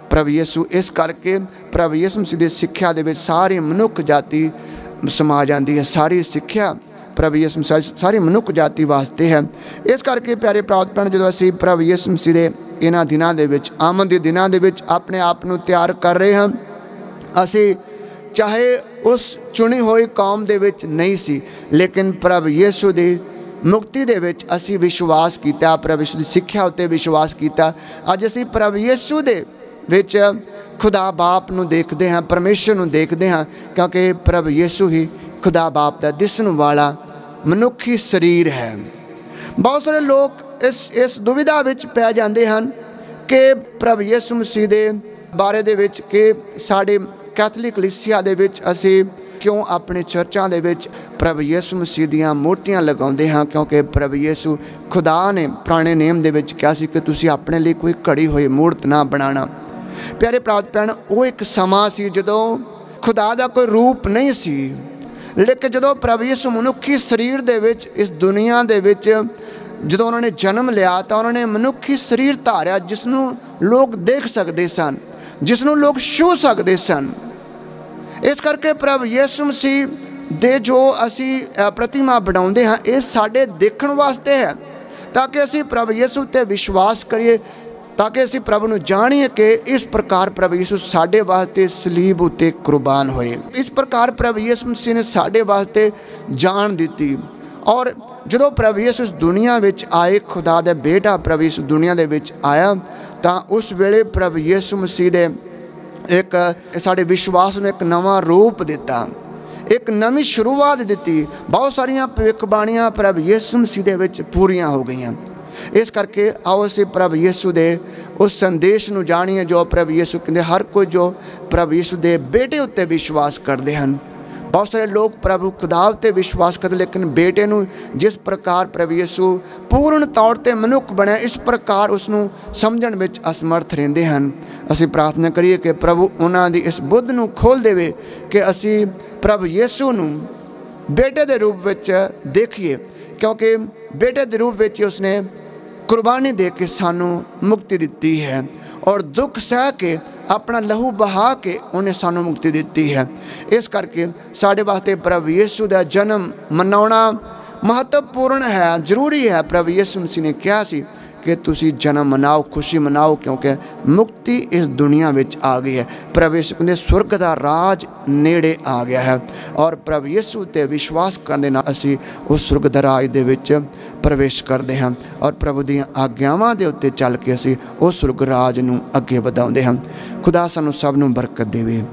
ਪ੍ਰਭੂ ਯਿਸੂ ਇਸ ਕਰਕੇ ਪ੍ਰਭੂ ਯਿਸੂ ਮਸੀਹ ਦੀ ਸਿੱਖਿਆ ਦੇ ਵਿੱਚ ਸਾਰੀ ਮਨੁੱਖ ਜਾਤੀ ਸਮਾ ਜਾਂਦੀ ਹੈ। ਸਾਰੀ ਸਿੱਖਿਆ ਪ੍ਰਭੂ ਯਿਸੂ ਮਸੀਹ ਸਾਰੀ ਮਨੁੱਖ ਜਾਤੀ ਵਾਸਤੇ ਹੈ। ਇਸ ਕਰਕੇ ਪਿਆਰੇ ਪ੍ਰਾਪਤ ਭੈਣ, ਜਦੋਂ ਅਸੀਂ ਪ੍ਰਭੂ ਯਿਸੂ ਮਸੀਹ ਦੇ ਇਹਨਾਂ ਦਿਨਾਂ ਦੇ ਵਿੱਚ ਆਮਦ ਦੇ ਦਿਨਾਂ ਦੇ ਵਿੱਚ ਆਪਣੇ ਆਪ ਨੂੰ ਤਿਆਰ ਕਰ ਰਹੇ ਹਾਂ, ਅਸੀਂ ਚਾਹੇ ਉਸ ਚੁਣੀ ਹੋਈ ਕੌਮ ਦੇ ਵਿੱਚ ਨਹੀਂ ਸੀ, ਲੇਕਿਨ ਪ੍ਰਭੂ ਯਿਸੂ ਦੀ ਮੁਕਤੀ ਦੇ ਵਿੱਚ ਅਸੀਂ ਵਿਸ਼ਵਾਸ ਕੀਤਾ, ਪ੍ਰਭੂ ਯਿਸੂ ਦੀ ਸਿੱਖਿਆ ਉੱਤੇ ਵਿਸ਼ਵਾਸ ਕੀਤਾ। ਅੱਜ ਅਸੀਂ ਪ੍ਰਭੂ ਯਿਸੂ ਦੇ ਵਿੱਚ ਖੁਦਾ ਬਾਪ ਨੂੰ ਦੇਖਦੇ ਹਾਂ, ਪਰਮੇਸ਼ਰ ਨੂੰ ਦੇਖਦੇ ਹਾਂ, ਕਿਉਂਕਿ ਪ੍ਰਭੂ ਯਿਸੂ ਹੀ ਖੁਦਾ ਬਾਪ ਦਾ ਦਿਸਣ ਵਾਲਾ ਮਨੁੱਖੀ ਸਰੀਰ ਹੈ। ਬਹੁਤ ਸਾਰੇ ਲੋਕ ਇਸ ਦੁਵਿਧਾ ਵਿੱਚ ਪੈ ਜਾਂਦੇ ਹਨ ਕਿ ਪ੍ਰਭੂ ਯਿਸੂ ਮਸੀਹ ਦੇ ਬਾਰੇ ਦੇ ਵਿੱਚ ਕਿ ਸਾਡੇ ਕੈਥੋਲਿਕ ਕਲੀਸਿਆ ਦੇ ਵਿੱਚ ਅਸੀਂ ਕਿਉਂ ਆਪਣੇ ਚਰਚਾਂ ਦੇ ਵਿੱਚ ਪ੍ਰਭੂ ਯਿਸੂ ਮਸੀਹ ਦੀਆਂ ਮੂਰਤੀਆਂ ਲਗਾਉਂਦੇ ਹਾਂ, ਕਿਉਂਕਿ ਪ੍ਰਭੂ ਯਿਸੂ ਖੁਦਾ ਨੇ ਪੁਰਾਣੇ ਨੇਮ ਦੇ ਵਿੱਚ ਕਿਹਾ ਸੀ ਕਿ ਤੁਸੀਂ ਆਪਣੇ ਲਈ ਕੋਈ ਘੜੀ ਹੋਈ ਮੂਰਤ ਨਾ ਬਣਾਉਣਾ। ਪਿਆਰੇ ਪ੍ਰਾਪਤ ਭੈਣ, ਉਹ ਇੱਕ ਸਮਾਂ ਸੀ ਜਦੋਂ ਖੁਦਾ ਦਾ ਕੋਈ ਰੂਪ ਨਹੀਂ ਸੀ, ਲੇਕਿਨ ਜਦੋਂ ਪ੍ਰਭੂ ਯਿਸੂ ਮਨੁੱਖੀ ਸਰੀਰ ਦੇ ਵਿੱਚ ਇਸ ਦੁਨੀਆ ਦੇ ਵਿੱਚ ਜਦੋਂ ਉਹਨਾਂ ਨੇ ਜਨਮ ਲਿਆ ਤਾਂ ਉਹਨਾਂ ਨੇ ਮਨੁੱਖੀ ਸਰੀਰ ਧਾਰਿਆ, ਜਿਸ ਨੂੰ ਲੋਕ ਦੇਖ ਸਕਦੇ ਸਨ, ਜਿਸ ਨੂੰ ਲੋਕ ਛੂਹ ਸਕਦੇ ਸਨ। ਇਸ ਕਰਕੇ ਪ੍ਰਭੂ ਯਿਸੂ ਮਸੀਹ ਦੇ ਜੋ ਅਸੀਂ ਪ੍ਰਤਿਮਾ ਬਣਾਉਂਦੇ ਹਾਂ, ਇਹ ਸਾਡੇ ਦੇਖਣ ਵਾਸਤੇ ਹੈ, ਤਾਂ ਕਿ ਅਸੀਂ ਪ੍ਰਭੂ ਯਿਸੂ 'ਤੇ ਵਿਸ਼ਵਾਸ ਕਰੀਏ, ਤਾਂ ਕਿ ਅਸੀਂ ਪ੍ਰਭੂ ਨੂੰ ਜਾਣੀਏ ਕਿ ਇਸ ਪ੍ਰਕਾਰ ਪ੍ਰਭੂ ਯਿਸੂ ਸਾਡੇ ਵਾਸਤੇ ਸਲੀਬ ਉੱਤੇ ਕੁਰਬਾਨ ਹੋਏ। ਇਸ ਪ੍ਰਕਾਰ ਪ੍ਰਭੂ ਯਿਸੂ ਮਸੀਹ ਨੇ ਸਾਡੇ ਵਾਸਤੇ ਜਾਨ ਦਿੱਤੀ। ਔਰ ਜਦੋਂ ਪ੍ਰਭੂ ਯਿਸੂ ਇਸ ਦੁਨੀਆ ਵਿੱਚ ਆਏ, ਖੁਦਾ ਦਾ ਬੇਟਾ ਪ੍ਰਭੂ ਯਿਸੂ ਦੁਨੀਆ ਦੇ ਵਿੱਚ ਆਇਆ, ਤਾਂ ਉਸ ਵੇਲੇ ਪ੍ਰਭੂ ਯਿਸੂ ਮਸੀਹ ਦੇ ਇੱਕ ਸਾਡੇ ਵਿਸ਼ਵਾਸ ਨੂੰ ਇੱਕ ਨਵਾਂ ਰੂਪ ਦਿੱਤਾ, ਇੱਕ ਨਵੀਂ ਸ਼ੁਰੂਆਤ ਦਿੱਤੀ। ਬਹੁਤ ਸਾਰੀਆਂ ਭਵਿੱਖਬਾਣੀਆਂ ਪ੍ਰਭੂ ਯਿਸੂ ਮਸੀਹ ਦੇ ਵਿੱਚ ਪੂਰੀਆਂ ਹੋ ਗਈਆਂ। ਇਸ ਕਰਕੇ ਆਓ ਅਸੀਂ ਪ੍ਰਭੂ ਯਿਸੂ ਦੇ ਉਸ ਸੰਦੇਸ਼ ਨੂੰ ਜਾਣੀਏ ਜੋ ਪ੍ਰਭੂ ਯਿਸੂ ਕਹਿੰਦੇ ਹਰ ਕੋਈ ਜੋ ਪ੍ਰਭੂ ਯਿਸੂ ਦੇ ਬੇਟੇ ਉੱਤੇ ਵਿਸ਼ਵਾਸ ਕਰਦੇ ਹਨ। ਬਹੁਤ ਸਾਰੇ ਲੋਕ ਪ੍ਰਭੂ ਖੁਦਾ ਉੱਤੇ ਵਿਸ਼ਵਾਸ ਕਰਦੇ, ਲੇਕਿਨ ਬੇਟੇ ਨੂੰ ਜਿਸ ਪ੍ਰਕਾਰ ਪ੍ਰਭੂ ਯਿਸੂ ਪੂਰਨ ਤੌਰ 'ਤੇ ਮਨੁੱਖ ਬਣਿਆ, ਇਸ ਪ੍ਰਕਾਰ ਉਸ ਨੂੰ ਸਮਝਣ ਵਿੱਚ ਅਸਮਰਥ ਰਹਿੰਦੇ ਹਨ। ਅਸੀਂ ਪ੍ਰਾਰਥਨਾ ਕਰੀਏ ਕਿ ਪ੍ਰਭੂ ਉਹਨਾਂ ਦੀ ਇਸ ਬੁੱਧ ਨੂੰ ਖੋਲ੍ਹ ਦੇਵੇ ਕਿ ਅਸੀਂ ਪ੍ਰਭੂ ਯਿਸੂ ਨੂੰ ਬੇਟੇ ਦੇ ਰੂਪ ਵਿੱਚ ਦੇਖੀਏ, ਕਿਉਂਕਿ ਬੇਟੇ ਦੇ ਰੂਪ ਵਿੱਚ ਉਸਨੇ ਕੁਰਬਾਨੀ ਦੇ ਕੇ ਸਾਨੂੰ ਮੁਕਤੀ ਦਿੱਤੀ ਹੈ, ਔਰ ਦੁੱਖ ਸਹਿ ਕੇ ਆਪਣਾ ਲਹੂ ਬਹਾ ਕੇ ਉਹਨੇ ਸਾਨੂੰ ਮੁਕਤੀ ਦਿੱਤੀ ਹੈ। ਇਸ ਕਰਕੇ ਸਾਡੇ ਵਾਸਤੇ ਪ੍ਰਭੂ ਯਿਸੂ ਦਾ ਜਨਮ ਮਨਾਉਣਾ ਮਹੱਤਵਪੂਰਨ ਹੈ, ਜ਼ਰੂਰੀ ਹੈ। ਪ੍ਰਭੂ ਯਿਸੂ ਮਸੀਹ ਨੇ ਕਿਹਾ ਸੀ ਕਿ ਤੁਸੀਂ ਜਨਮ ਮਨਾਓ, ਖੁਸ਼ੀ ਮਨਾਓ, ਕਿਉਂਕਿ ਮੁਕਤੀ ਇਸ ਦੁਨੀਆ ਵਿੱਚ ਆ ਗਈ ਹੈ। ਪ੍ਰਭੂ ਯਿਸੂ ਕਹਿੰਦੇ ਸਵਰਗ ਦਾ ਰਾਜ ਨੇੜੇ ਆ ਗਿਆ ਹੈ, ਔਰ ਪ੍ਰਭੂ ਯਿਸੂ 'ਤੇ ਵਿਸ਼ਵਾਸ ਕਰਨ ਦੇ ਨਾਲ ਅਸੀਂ ਉਸ ਸਵਰਗ ਦਾ ਰਾਜ ਦੇ ਵਿੱਚ ਪ੍ਰਵੇਸ਼ ਕਰਦੇ ਹਾਂ, ਔਰ ਪ੍ਰਭੂ ਦੀਆਂ ਆਗਿਆਵਾਂ ਦੇ ਉੱਤੇ ਚੱਲ ਕੇ ਅਸੀਂ ਉਸ ਸਵਰਗ ਰਾਜ ਨੂੰ ਅੱਗੇ ਵਧਾਉਂਦੇ ਹਾਂ। ਖੁਦਾ ਸਾਨੂੰ ਸਭ ਨੂੰ ਬਰਕਤ ਦੇਵੇ।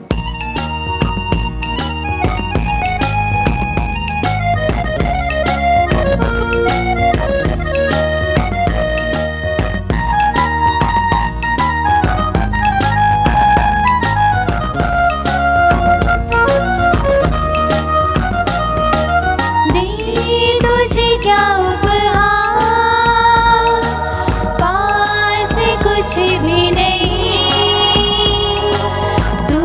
कुछ भी नहीं, तू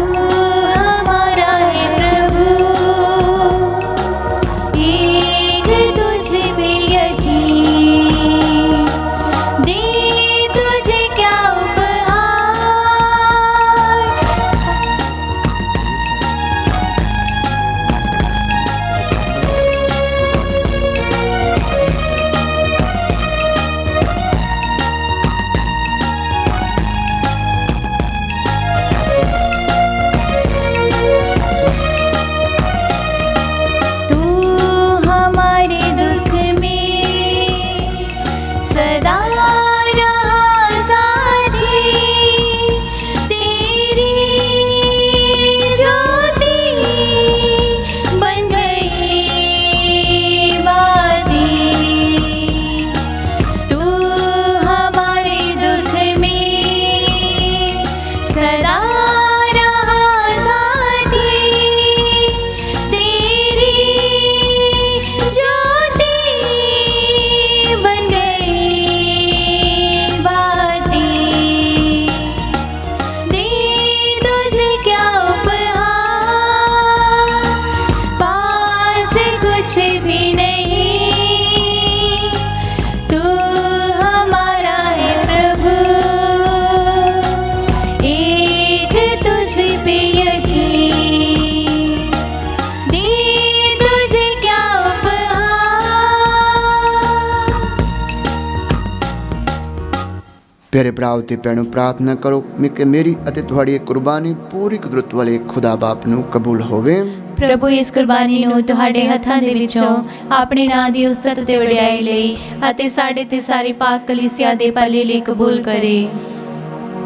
प्यारे भराओ ते भैणों, प्रार्थना करो कि मेरी अते तुहाड़ी कुर्बानी पूरी कुदरत वाले खुदा बाप नूं कबूल होवे। प्रभु इस कुर्बानी नूं तुहाडे हत्थां दे विचों अपने नां दी उस्सत ते वडियाई लई अते साडे ते सारी पाक कलीसिया दे भले लई कबूल करे।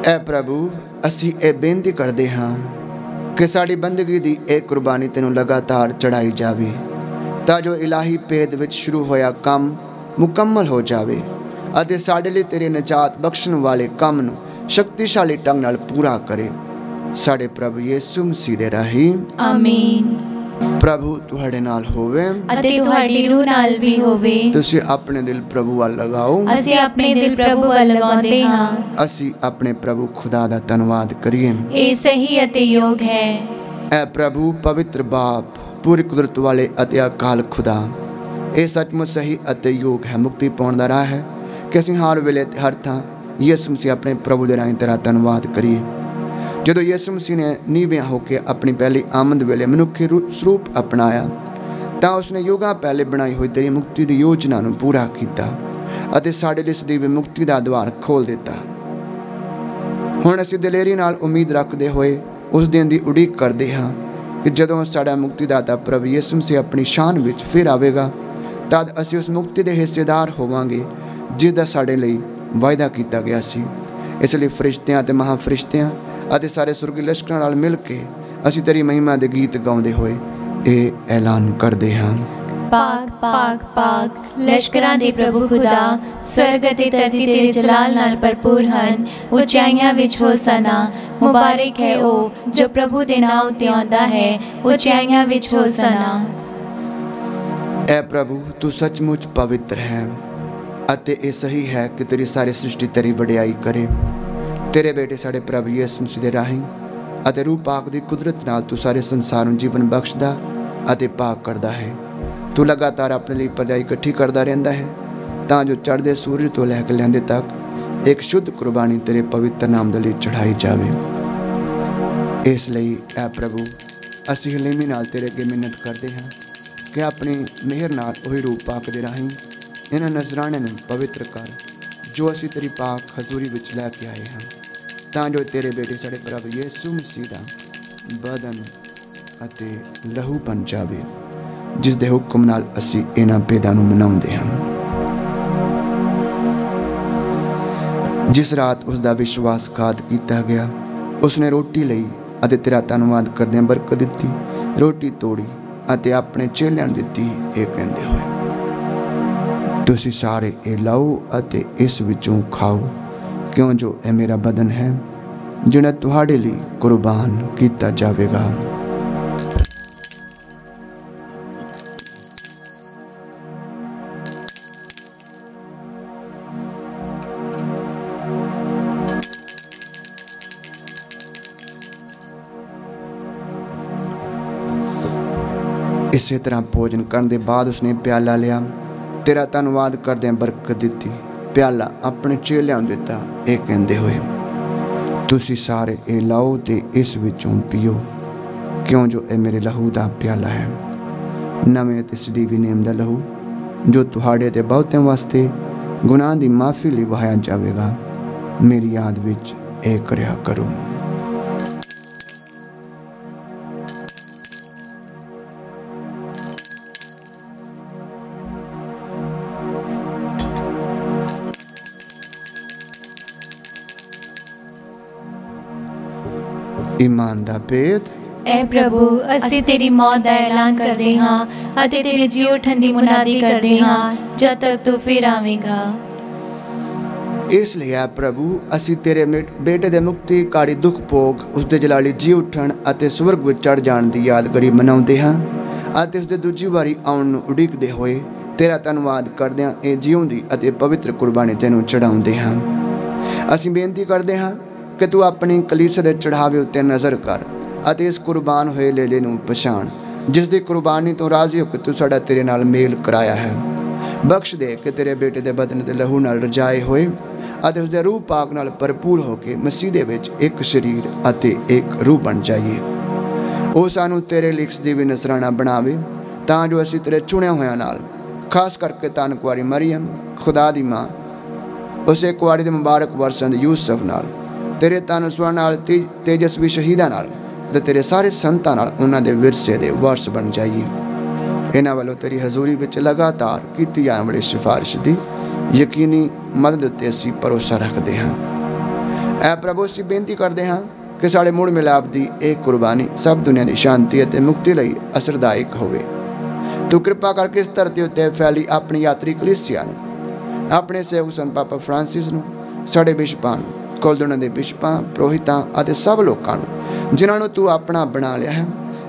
ऐ प्रभु, असीं ये बेनती करदे हां कि साडी बंदगी दी ये कुर्बानी तैनूं लगातार चढ़ाई जावे, तां जो इलाही भेद विच शुरू होया काम मुकम्मल हो जावे ਅਤੇ ਸਾਡੇ ਲਈ ਤੇਰੇ ਨਜਾਤ ਬਖਸ਼ਣ ਵਾਲੇ ਕੰਮ ਨੂੰ ਸ਼ਕਤੀਸ਼ਾਲੀ ਢੰਗ ਨਾਲ ਪੂਰਾ ਕਰੇ। ਸਾਡੇ ਪ੍ਰਭੂ ਯਿਸੂ ਮਸੀਹ ਦੇ ਰਾਹੀਂ ਆਮੀਨ। ਪ੍ਰਭੂ ਤੁਹਾਡੇ ਨਾਲ ਹੋਵੇ ਅਤੇ ਤੁਹਾਡੀ ਰੂਹ ਨਾਲ ਵੀ ਹੋਵੇ। ਤੁਸੀਂ ਆਪਣੇ ਦਿਲ ਪ੍ਰਭੂ ਵੱਲ ਲਗਾਓ। ਅਸੀਂ ਆਪਣੇ ਦਿਲ ਪ੍ਰਭੂ ਵੱਲ ਲਗਾਉਂਦੇ ਹਾਂ। ਅਸੀਂ ਆਪਣੇ ਪ੍ਰਭੂ ਖੁਦਾ ਦਾ ਧੰਨਵਾਦ ਕਰੀਏ। ਇਹ ਸਹੀ ਅਤੇ ਯੋਗ ਹੈ। ਐ ਪ੍ਰਭੂ ਪਵਿੱਤਰ ਬਾਪ, ਪੂਰੀ ਕੁਦਰਤ ਵਾਲੇ ਅਤੇ ਅਕਾਲ ਖੁਦਾ, ਇਹ ਸੱਚਮੁੱਚ ਸਹੀ ਅਤੇ ਯੋਗ ਹੈ, ਮੁਕਤੀ ਪਾਉਣ ਦਾ ਰਾਹ ਹੈ ਕਿ ਅਸੀਂ ਹਰ ਵੇਲੇ ਹਰ ਥਾਂ ਯਿਸੂ ਮਸੀਹ ਆਪਣੇ ਪ੍ਰਭੂ ਦੇ ਰਾਹੀਂ ਤੇਰਾ ਧੰਨਵਾਦ ਕਰੀਏ। ਜਦੋਂ ਯਿਸੂ ਮਸੀਹ ਨੇ ਨੀਵਿਆਂ ਹੋ ਕੇ ਆਪਣੀ ਪਹਿਲੀ ਆਮਦ ਵੇਲੇ ਮਨੁੱਖੀ ਸਰੂਪ ਅਪਣਾਇਆ ਤਾਂ ਉਸਨੇ ਯੁੱਗਾਂ ਪਹਿਲੇ ਬਣਾਈ ਹੋਈ ਤੇਰੀ ਮੁਕਤੀ ਦੀ ਯੋਜਨਾ ਨੂੰ ਪੂਰਾ ਕੀਤਾ ਅਤੇ ਸਾਡੇ ਲਈ ਸਦੀਵੀ ਮੁਕਤੀ ਦਾ ਦੁਆਰ ਖੋਲ੍ਹ ਦਿੱਤਾ। ਹੁਣ ਅਸੀਂ ਦਲੇਰੀ ਨਾਲ ਉਮੀਦ ਰੱਖਦੇ ਹੋਏ ਉਸ ਦਿਨ ਦੀ ਉਡੀਕ ਕਰਦੇ ਹਾਂ ਕਿ ਜਦੋਂ ਸਾਡਾ ਮੁਕਤੀਦਾਤਾ ਪ੍ਰਭੂ ਯਿਸੂ ਮਸੀਹ ਆਪਣੀ ਸ਼ਾਨ ਵਿੱਚ ਫਿਰ ਆਵੇਗਾ, ਤਦ ਅਸੀਂ ਉਸ ਮੁਕਤੀ ਦੇ ਹਿੱਸੇਦਾਰ ਹੋਵਾਂਗੇ ਜਿਸ ਦਾ ਸਾਡੇ ਲਈ ਵਾਅਦਾ ਕੀਤਾ ਗਿਆ ਸੀ। ਇਸ ਲਈ ਫਰਿਸ਼ਤਿਆਂ ਅਤੇ ਮਹਾਫਰਿਸ਼ਤਿਆਂ ਅਤੇ ਸਾਰੇ ਸੁਰਗੀ ਲਸ਼ਕਰਾਂ ਨਾਲ ਮਿਲ ਕੇ ਅਸੀਂ ਤੇਰੀ ਮਹਿਮਾ ਦੇ ਗੀਤ ਗਾਉਂਦੇ ਹੋਏ ਇਹ ਐਲਾਨ ਕਰਦੇ ਹਾਂ। ਪਾਕ ਪਾਕ ਪਾਕ ਲਸ਼ਕਰਾਂ ਦੇ ਪ੍ਰਭੂ ਖੁਦਾ, ਸਵਰਗ ਅਤੇ ਧਰਤੀ ਤੇਰੇ ਜਲਾਲ ਨਾਲ ਭਰਪੂਰ ਹਨ। ਉਚਾਈਆਂ ਵਿੱਚ ਹੋਸਨਾ, ਮੁਬਾਰਕ ਹੈ ਉਹ ਜੋ ਪ੍ਰਭੂ ਦੇ ਨਾਮ ਉੱਤੇ ਆਉਂਦਾ ਹੈ। ਉਚਾਈਆਂ ਵਿੱਚ ਹੋਸਨਾ। ਐ ਪ੍ਰਭੂ, ਤੂੰ ਸੱਚਮੁੱਚ ਪਵਿੱਤਰ ਹੈ ਅਤੇ ਇਹ ਸਹੀ ਹੈ ਕਿ ਤੇਰੀ ਸਾਰੀ ਸ੍ਰਿਸ਼ਟੀ ਤੇਰੀ ਵਡਿਆਈ ਕਰੇ। ਤੇਰੇ ਬੇਟੇ ਸਾਡੇ ਪ੍ਰਭੂ ਯਿਸੂ ਮਸੀਹ ਦੇ ਰਾਹੀਂ ਅਤੇ ਰੂਹ ਪਾਕ ਦੀ ਕੁਦਰਤ ਨਾਲ ਤੂੰ ਸਾਰੇ ਸੰਸਾਰ ਨੂੰ ਜੀਵਨ ਬਖਸ਼ਦਾ ਅਤੇ ਪਾਕ ਕਰਦਾ ਹੈ। ਤੂੰ ਲਗਾਤਾਰ ਆਪਣੇ ਲਈ ਪ੍ਰਜਾਈ ਇਕੱਠੀ ਕਰਦਾ ਰਹਿੰਦਾ ਹੈ ਤਾਂ ਜੋ ਚੜ੍ਹਦੇ ਸੂਰਜ ਤੋਂ ਲੈ ਕੇ ਲੈਂਦੇ ਤੱਕ ਇੱਕ ਸ਼ੁੱਧ ਕੁਰਬਾਨੀ ਤੇਰੇ ਪਵਿੱਤਰ ਨਾਮ ਦੇ ਲਈ ਚੜ੍ਹਾਈ ਜਾਵੇ। ਇਸ ਲਈ ਐ ਪ੍ਰਭੂ, ਅਸੀਂ ਹਲੀਮੀ ਨਾਲ ਤੇਰੇ ਅੱਗੇ ਮਿੰਨਤ ਕਰਦੇ ਹਾਂ ਕਿ ਆਪਣੀ ਮਿਹਰ ਨਾਲ ਉਹੀ ਰੂਹ ਪਾਕ ਦੇ ਰਾਹੀਂ ਇਹਨਾਂ ਨਜ਼ਰਾਣਿਆਂ ਨੂੰ ਪਵਿੱਤਰ ਕਰ ਜੋ ਅਸੀਂ ਤੇਰੀ ਪਾਕ ਹਜ਼ੂਰੀ ਵਿੱਚ ਲੈ ਕੇ ਆਏ ਹਾਂ, ਤਾਂ ਜੋ ਤੇਰੇ ਬੇਟੇ ਸਾਡੇ ਪ੍ਰਭੂ ਯਿਸੂ ਮਸੀਹ ਦਾ ਬਦਨ ਅਤੇ ਲਹੂ ਬਣ ਜਾਵੇ, ਜਿਸ ਦੇ ਹੁਕਮ ਨਾਲ ਅਸੀਂ ਇਹਨਾਂ ਭੇਦਾਂ ਨੂੰ ਮਨਾਉਂਦੇ ਹਾਂ। ਜਿਸ ਰਾਤ ਉਸ ਦਾ ਵਿਸ਼ਵਾਸਘਾਤ ਕੀਤਾ ਗਿਆ, ਉਸਨੇ ਰੋਟੀ ਲਈ ਅਤੇ ਤੇਰਾ ਧੰਨਵਾਦ ਕਰਦਿਆਂ ਬਰਕਤ ਦਿੱਤੀ, ਰੋਟੀ ਤੋੜੀ ਅਤੇ ਆਪਣੇ ਚੇਲਿਆਂ ਨੂੰ ਦਿੱਤੀ, ਇਹ ਕਹਿੰਦੇ ਹੋਏ, ਤੁਸੀਂ ਸਾਰੇ ਇਹ ਲਓ ਅਤੇ ਇਸ ਵਿੱਚੋਂ ਖਾਓ, ਕਿਉਂ ਜੋ ਇਹ ਮੇਰਾ ਬਦਨ ਹੈ ਜਿਹੜਾ ਤੁਹਾਡੇ ਲਈ ਕੁਰਬਾਨ ਕੀਤਾ ਜਾਵੇਗਾ। ਇਸੇ ਤਰ੍ਹਾਂ ਭੋਜਨ ਕਰਨ ਦੇ ਬਾਅਦ ਉਸਨੇ ਪਿਆਲਾ ਲਿਆ, ਤੇਰਾ ਧੰਨਵਾਦ ਕਰਦਿਆਂ ਬਰਕਤ ਦਿੱਤੀ, ਪਿਆਲਾ ਆਪਣੇ ਚੇਲਿਆਂ ਨੂੰ ਦਿੱਤਾ, ਇਹ ਕਹਿੰਦੇ ਹੋਏ, ਤੁਸੀਂ ਸਾਰੇ ਇਹ ਲਓ ਤੇ ਇਸ ਵਿੱਚੋਂ ਪੀਓ, ਕਿਉਂ ਜੋ ਇਹ ਮੇਰੇ ਲਹੂ ਦਾ ਪਿਆਲਾ ਹੈ, ਨਵੇਂ ਅਤੇ ਸਦੀਵੀ ਨੇਮ ਦਾ ਲਹੂ, ਜੋ ਤੁਹਾਡੇ ਤੇ ਬਹੁਤਿਆਂ ਵਾਸਤੇ ਗੁਨਾਹ ਦੀ ਮਾਫੀ ਲਈ ਵਹਾਇਆ ਜਾਵੇਗਾ। ਮੇਰੀ ਯਾਦ ਵਿੱਚ ਇਹ ਕਰਿਆ ਕਰੋ। ईमान दा भेद। ऐ प्रभु, ਅਸੀਂ ਤੇਰੀ ਮੌਤ ਦਾ ਐਲਾਨ ਕਰਦੇ ਹਾਂ ਅਤੇ ਤੇਰੇ ਜੀ ਉਠਣ ਦੀ ਮੁਨਾਦੀ ਕਰਦੇ ਹਾਂ ਜਦ ਤੱਕ ਤੂੰ ਫਿਰ ਆਵੇਂਗਾ। ਇਸ ਲਈ ਆ ਪ੍ਰਭੂ, ਅਸੀਂ ਤੇਰੇ ਬੇਟੇ ਦੇ ਮੁਕਤੀਕਾਰੀ ਦੁੱਖ ਭੋਗ, ਉਸਦੇ ਜਲਾਲੀ ਜੀ ਉਠਣ ਅਤੇ ਸਵਰਗ ਵਿੱਚ ਚੜ੍ਹ ਜਾਣ ਦੀ ਯਾਦਗਾਰੀ ਮਨਾਉਂਦੇ ਹਾਂ ਅਤੇ ਉਸਦੇ ਦੂਜੀ ਵਾਰੀ ਆਉਣ ਨੂੰ ਉਡੀਕਦੇ ਹੋਏ ਤੇਰਾ ਧੰਨਵਾਦ ਕਰਦਿਆਂ ਇਹ ਜਿਉਂਦੀ ਅਤੇ ਪਵਿੱਤਰ ਕੁਰਬਾਨੀ ਤੈਨੂੰ ਚੜ੍ਹਾਉਂਦੇ ਹਾਂ। ਅਸੀਂ ਬੇਨਤੀ ਕਰਦੇ ਹਾਂ ਕਿ ਤੂੰ ਆਪਣੀ ਕਲੀਸਿਆ ਦੇ ਚੜ੍ਹਾਵੇ ਉੱਤੇ ਨਜ਼ਰ ਕਰ ਅਤੇ ਇਸ ਕੁਰਬਾਨ ਹੋਏ ਲੇਲੇ ਨੂੰ ਪਛਾਣ, ਜਿਸ ਦੀ ਕੁਰਬਾਨੀ ਤੋਂ ਰਾਜ਼ੀ ਹੋ ਕੇ ਤੂੰ ਸਾਡਾ ਤੇਰੇ ਨਾਲ ਮੇਲ ਕਰਾਇਆ ਹੈ। ਬਖਸ਼ ਦੇ ਕਿ ਤੇਰੇ ਬੇਟੇ ਦੇ ਬਦਨ ਤੇ ਲਹੂ ਨਾਲ ਰਜਾਏ ਹੋਏ ਅਤੇ ਉਸਦੇ ਰੂਹ ਪਾਕ ਨਾਲ ਭਰਪੂਰ ਹੋ ਕੇ ਮਸੀਹ ਦੇ ਵਿੱਚ ਇੱਕ ਸਰੀਰ ਅਤੇ ਇੱਕ ਰੂਹ ਬਣ ਜਾਈਏ। ਉਹ ਸਾਨੂੰ ਤੇਰੇ ਲਈ ਸਦੀਵੀ ਨਸਰਾਣਾ ਬਣਾਵੇ ਤਾਂ ਜੋ ਅਸੀਂ ਤੇਰੇ ਚੁਣਿਆ ਹੋਇਆਂ ਨਾਲ, ਖਾਸ ਕਰਕੇ ਧੰਨ ਕੁਆਰੀ ਮਰੀਅਮ, ਖੁਦਾ ਦੀ ਮਾਂ, ਉਸ ਇੱਕ ਵਾਰੀ ਦੇ ਮੁਬਾਰਕ ਵਰਸਾਂ ਦੇ ਯੂਸਫ ਨਾਲ, ਤੇਰੇ ਤਨਸਵਾਂ ਨਾਲ, ਤੇਜਸਵੀ ਸ਼ਹੀਦਾਂ ਨਾਲ ਅਤੇ ਤੇਰੇ ਸਾਰੇ ਸੰਤਾਂ ਨਾਲ ਉਹਨਾਂ ਦੇ ਵਿਰਸੇ ਦੇ ਵਾਰਸ ਬਣ ਜਾਈਏ। ਇਹਨਾਂ ਵੱਲੋਂ ਤੇਰੀ ਹਜ਼ੂਰੀ ਵਿੱਚ ਲਗਾਤਾਰ ਕੀਤੀ ਜਾਣ ਵਾਲੀ ਸਿਫਾਰਿਸ਼ ਦੀ ਯਕੀਨੀ ਮਦਦ ਉੱਤੇ ਅਸੀਂ ਭਰੋਸਾ ਰੱਖਦੇ ਹਾਂ। ਐ ਪ੍ਰਭੂ, ਅਸੀਂ ਬੇਨਤੀ ਕਰਦੇ ਹਾਂ ਕਿ ਸਾਡੇ ਮੁੜ ਮਿਲਾਪ ਦੀ ਇਹ ਕੁਰਬਾਨੀ ਸਭ ਦੁਨੀਆ ਦੀ ਸ਼ਾਂਤੀ ਅਤੇ ਮੁਕਤੀ ਲਈ ਅਸਰਦਾਇਕ ਹੋਵੇ। ਤੂੰ ਕਿਰਪਾ ਕਰਕੇ ਇਸ ਧਰਤੀ ਉੱਤੇ ਫੈਲੀ ਆਪਣੀ ਯਾਤਰੀ ਕਲੀਸਿਆ ਨੂੰ, ਆਪਣੇ ਸੇਵਕ ਸੰਤ ਪਾਪਾ ਫਰਾਂਸਿਸ ਨੂੰ, ਸਾਡੇ ਬਿਸ਼ਪਾਂ ਨੂੰ, ਕੁੱਲ ਦੁਨੀਆ ਦੇ ਬਿਸ਼ਪਾਂ, ਪ੍ਰੋਹਿਤਾਂ ਅਤੇ ਸਭ ਲੋਕਾਂ ਨੂੰ ਜਿਨ੍ਹਾਂ ਨੂੰ ਤੂੰ ਆਪਣਾ ਬਣਾ ਲਿਆ ਹੈ,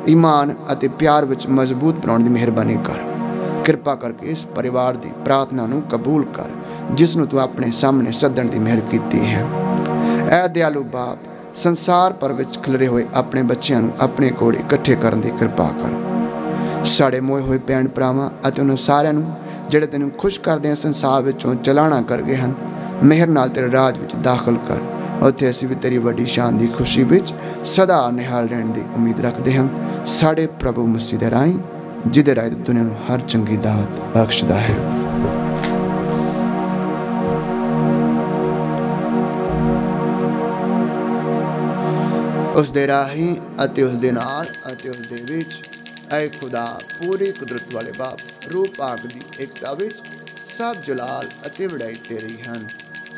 ਈਮਾਨ ਅਤੇ ਪਿਆਰ ਵਿੱਚ ਮਜ਼ਬੂਤ ਬਣਾਉਣ ਦੀ ਮਿਹਰਬਾਨੀ ਕਰ। ਕਿਰਪਾ ਕਰਕੇ ਇਸ ਪਰਿਵਾਰ ਦੀ ਪ੍ਰਾਰਥਨਾ ਨੂੰ ਕਬੂਲ ਕਰ ਜਿਸ ਨੂੰ ਤੂੰ ਆਪਣੇ ਸਾਹਮਣੇ ਸੱਦਣ ਦੀ ਮਿਹਰ ਕੀਤੀ ਹੈ। ਐ ਦਿਆਲੂ ਬਾਪ, ਸੰਸਾਰ ਭਰ ਵਿੱਚ ਖਿਲਰੇ ਹੋਏ ਆਪਣੇ ਬੱਚਿਆਂ ਨੂੰ ਆਪਣੇ ਕੋਲ ਇਕੱਠੇ ਕਰਨ ਦੀ ਕਿਰਪਾ ਕਰ। ਸਾਡੇ ਮੋਏ ਹੋਏ ਭੈਣ ਭਰਾਵਾਂ ਅਤੇ ਉਹਨਾਂ ਸਾਰਿਆਂ ਨੂੰ ਜਿਹੜੇ ਤੈਨੂੰ ਖੁਸ਼ ਕਰਦੇ ਸੰਸਾਰ ਵਿੱਚੋਂ ਚਲਾਣਾ ਕਰ ਗਏ ਹਨ, ਮਿਹਰ ਨਾਲ ਤੇਰੇ ਰਾਜ ਵਿੱਚ ਦਾਖਲ ਕਰ। ਉੱਥੇ ਅਸੀਂ ਵੀ ਤੇਰੀ ਵੱਡੀ ਸ਼ਾਨ ਦੀ ਖੁਸ਼ੀ ਵਿੱਚ ਸਦਾ ਨਿਹਾਲ ਰਹਿਣ ਦੀ ਉਮੀਦ ਰੱਖਦੇ ਹਾਂ, ਸਾਡੇ ਪ੍ਰਭੂ ਮਸੀਹ ਦੇ ਰਾਹੀਂ, ਜਿਹਦੇ ਰਾਹੀਂ ਦੁਨੀਆ ਨੂੰ ਹਰ ਚੰਗੀ ਦਾਤ ਬਖਸ਼ਦਾ ਹੈ। ਉਸ ਦੇ ਰਾਹੀਂ ਅਤੇ ਉਸ ਦੇ ਨਾਲ ਅਤੇ ਉਸ ਦੇ ਵਿੱਚ, ਐ ਖੁਦਾ ਪੂਰੀ ਕੁਦਰਤ ਵਾਲੇ ਬਾਪ, ਰੂਹ ਪਾਕ ਦੀ ਏਕਤਾ ਵਿੱਚ ਸਭ ਜਲਾਲ ਅਤੇ ਵਡਾਈ ਤੇਰੀ ਹਨ,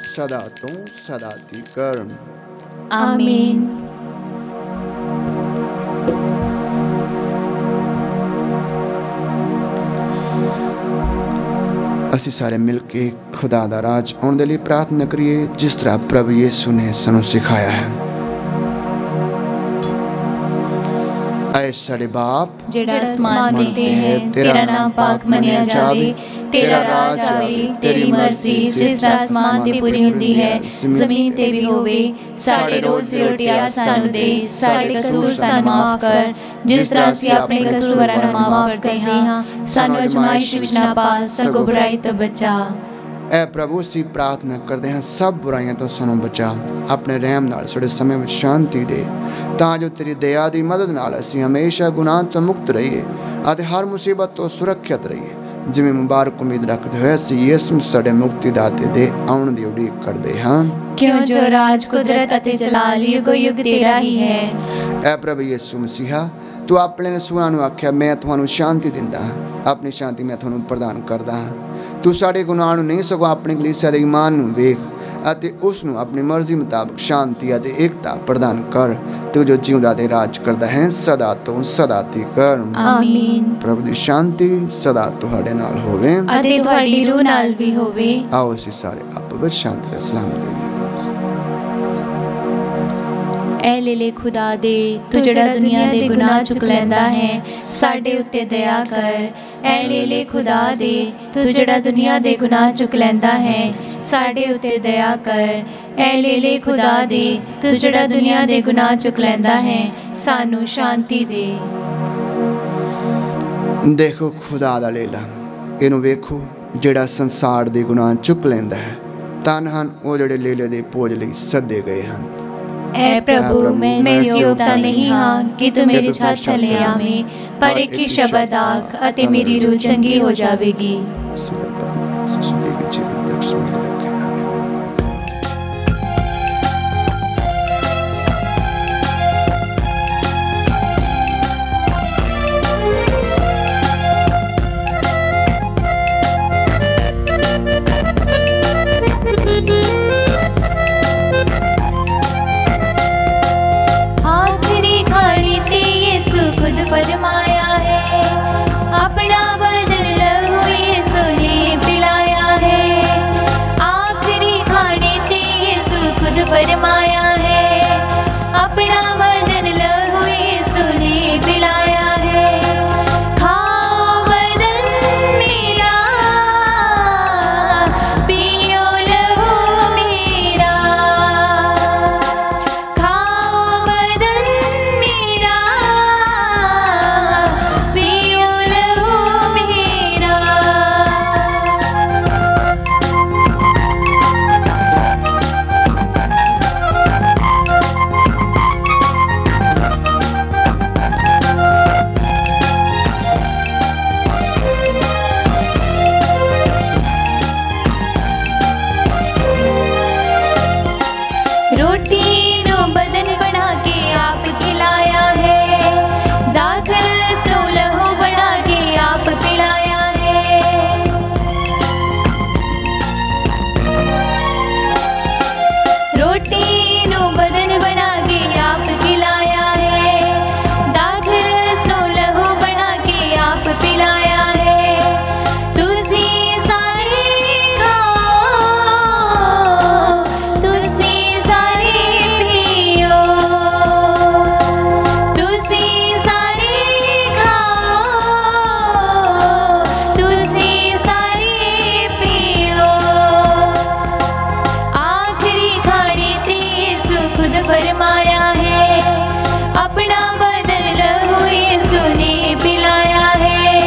ਸਦਾ ਤੋਂ ਸਦਾ ਤੀਕਰ। ਆਮੀਨ। ਅਸੀਂ ਸਾਰੇ ਮਿਲ ਕੇ ਖੁਦਾ ਦਾ ਰਾਜ ਆਉਣ ਦੇ ਲਈ ਪ੍ਰਾਰਥਨਾ ਕਰੀਏ, ਜਿਸ ਤਰ੍ਹਾਂ ਪ੍ਰਭੂ ਯਿਸੂ ਨੇ ਸਾਨੂੰ ਸਿਖਾਇਆ ਹੈ। ਐ ਸਾਡੇ ਬਾਪ ਜਿਹੜਾ ਅਸਮਾਨ ਤੇ ਹੈ, ਤੇਰਾ ਨਾਮ ਪਾਕ ਮੰਨਿਆ ਜਾਵੇ, ਤੇਰਾ ਰਾਜ ਆਵੇ, ਤੇਰੀ ਮਰਜ਼ੀ ਜਿਸ ਤਰ੍ਹਾਂ ਅਸਮਾਨ ਤੇ ਪੂਰੀ ਹੁੰਦੀ ਹੈ ਜ਼ਮੀਨ ਤੇ ਵੀ ਹੋਵੇ। ਸਾਡੇ ਰੋਜ਼ ਦੀ ਰੋਟੀ ਅੱਜ ਸਾਨੂੰ ਦੇ, ਸਾਡੇ ਕਸੂਰ ਸਾਨੂੰ ਮਾਫ ਕਰ ਜਿਸ ਤਰ੍ਹਾਂ ਅਸੀਂ ਆਪਣੇ ਕਸੂਰਵਾਰਾਂ ਨੂੰ ਮਾਫ ਕਰਦੇ ਹਾਂ, ਸਾਨੂੰ ਅਜ਼ਮਾਇਸ਼ ਵਿੱਚ ਨਾ ਪਾ, ਸਗੋਂ ਬੁਰਾਈ ਤੋਂ ਬਚਾ। ਐ ਪ੍ਰਭੂ, ਅਸੀਂ ਪ੍ਰਾਰਥਨਾ ਕਰਦੇ ਹਾਂ ਸਭ ਬੁਰਾਈਆਂ ਤੋਂ ਸਾਨੂੰ ਬਚਾ, ਆਪਣੇ ਰਹਿਮ ਨਾਲ ਸਾਡੇ ਸਮੇਂ ਵਿੱਚ ਸ਼ਾਂਤੀ ਦੇ, ਤਾਂ ਜੋ ਤੇਰੀ ਦਇਆ ਦੀ ਮਦਦ ਨਾਲ ਅਸੀਂ ਹਮੇਸ਼ਾ ਗੁਨਾਹ ਤੋਂ ਮੁਕਤ ਰਹੀਏ ਅਤੇ ਹਰ ਮੁਸੀਬਤ ਤੋਂ ਸੁਰੱਖਿਅਤ ਰਹੀਏ। ਜਿਵੇਂ ਮੁਬਾਰਕ ਉਮੀਦ ਰੱਖਦੇ ਹੋਏ ਅਸੀਂ ਯਿਸੂ ਸਾਡੇ ਮੁਕਤੀਦਾਤੇ ਦੇ ਆਉਣ ਦੀ ਉਡੀਕ ਕਰਦੇ ਹਾਂ, ਕਿਉਂ ਜੋ ਰਾਜ, ਕੁਦਰਤ ਅਤੇ ਜਲਾਲ ਯੁਗੋ ਯੁਗ ਤੇਰਾ ਹੀ ਹੈ। ਐ ਪ੍ਰਭੂ ਯਿਸੂ ਮਸੀਹਾ, ਤੂੰ ਆਪਣੇ ਨਸੂਆਂ ਨੂੰ ਆਖਿਆ, ਮੈਂ ਤੁਹਾਨੂੰ ਸ਼ਾਂਤੀ ਦਿੰਦਾ ਹਾਂ, ਆਪਣੀ ਸ਼ਾਂਤੀ ਮੈਂ ਤੁਹਾਨੂੰ ਪ੍ਰਦਾਨ ਕਰਦਾ ਹਾਂ। ਤੂੰ ਸਾਡੇ ਗੁਨਾਹ ਨੂੰ ਨਹੀਂ, ਸਗੋਂ ਆਪਣੀ ਕਲੀਸਿਆ ਦੇ ਈਮਾਨ ਨੂੰ ਵੇਖ ਅਤੇ ਉਸ ਨੂੰ ਆਪਣੀ ਮਰਜ਼ੀ ਮੁਤਾਬਕ ਸ਼ਾਂਤੀ ਅਤੇ ਏਕਤਾ ਪ੍ਰਦਾਨ ਕਰ। ਤੂੰ ਜੋ ਜਿਉਂਦਾ ਤੇ ਰਾਜ ਕਰਦਾ ਹੈ ਸਦਾ ਤੋਂ ਸਦਾ ਤੀਕਰ। ਆਮੀਨ। ਪ੍ਰਭੂ ਦੀ ਸ਼ਾਂਤੀ ਸਦਾ ਤੁਹਾਡੇ ਨਾਲ ਹੋਵੇ ਅਤੇ ਤੁਹਾਡੀ ਰੂਹ ਨਾਲ ਵੀ ਹੋਵੇ। ਆਓ ਅਸੀਂ ਸਾਰੇ ਆਪਸ ਵਿੱਚ ਸ਼ਾਂਤੀ ਦਾ ਸਲਾਮ ਦੇਈਏ। ਐ ਲੇਲੇ ਖੁਦਾ ਦੇ, ਤੂੰ ਜਿਹੜਾ ਦੁਨੀਆ ਦੇ ਗੁਨਾਹ ਚੁੱਕ ਲੈਂਦਾ ਹੈ, ਸਾਡੇ ਉੱਤੇ ਦਇਆ ਕਰ। ਐ ਲੇਲੇ ਖੁਦਾ ਦੇ, ਤੂੰ ਜਿਹੜਾ ਦੁਨੀਆ ਦੇ ਗੁਨਾਹ ਚੁੱਕ ਲੈਂਦਾ ਹੈ, ਸਾਡੇ ਉੱਤੇ ਦਇਆ ਕਰ। ਐ ਲੇਲੇ ਖੁਦਾ ਦੇ, ਤੂੰ ਜਿਹੜਾ ਦੁਨੀਆ ਦੇ ਗੁਨਾਹ ਚੁੱਕ ਲੈਂਦਾ ਹੈ, ਸਾਨੂੰ ਸ਼ਾਂਤੀ ਦੇ। ਦੇਖੋ ਖੁਦਾ ਦਾ ਲੇਲਾ, ਇਹਨੂੰ ਵੇਖੋ ਜਿਹੜਾ ਸੰਸਾਰ ਦੇ ਗੁਨਾਹ ਚੁੱਕ ਲੈਂਦਾ ਹੈ। ਧੰਨ ਹਨ ਉਹ ਜਿਹੜੇ ਲੇਲੇ ਦੇ ਭੋਜ ਲਈ ਸੱਦੇ ਗਏ ਹਨ। ਐ ਪ੍ਰਭੂ, ਮੈਂ ਇਸ ਯੋਗਤਾ ਨਹੀਂ ਹਾਂ ਕਿ ਤੂੰ ਮੇਰੀ ਛੱਤ ਥੱਲੇ ਆਵੇਂ, ਪਰ ਇੱਕ ਹੀ ਸ਼ਬਦ ਆਖ ਅਤੇ ਮੇਰੀ ਰੂਹ ਚੰਗੀ ਹੋ ਜਾਵੇਗੀ। फरमाया है अपना बदल लहू यीशु ने खुद फरमाया है, अपना बदन लहू यीशु ने पिलाया है।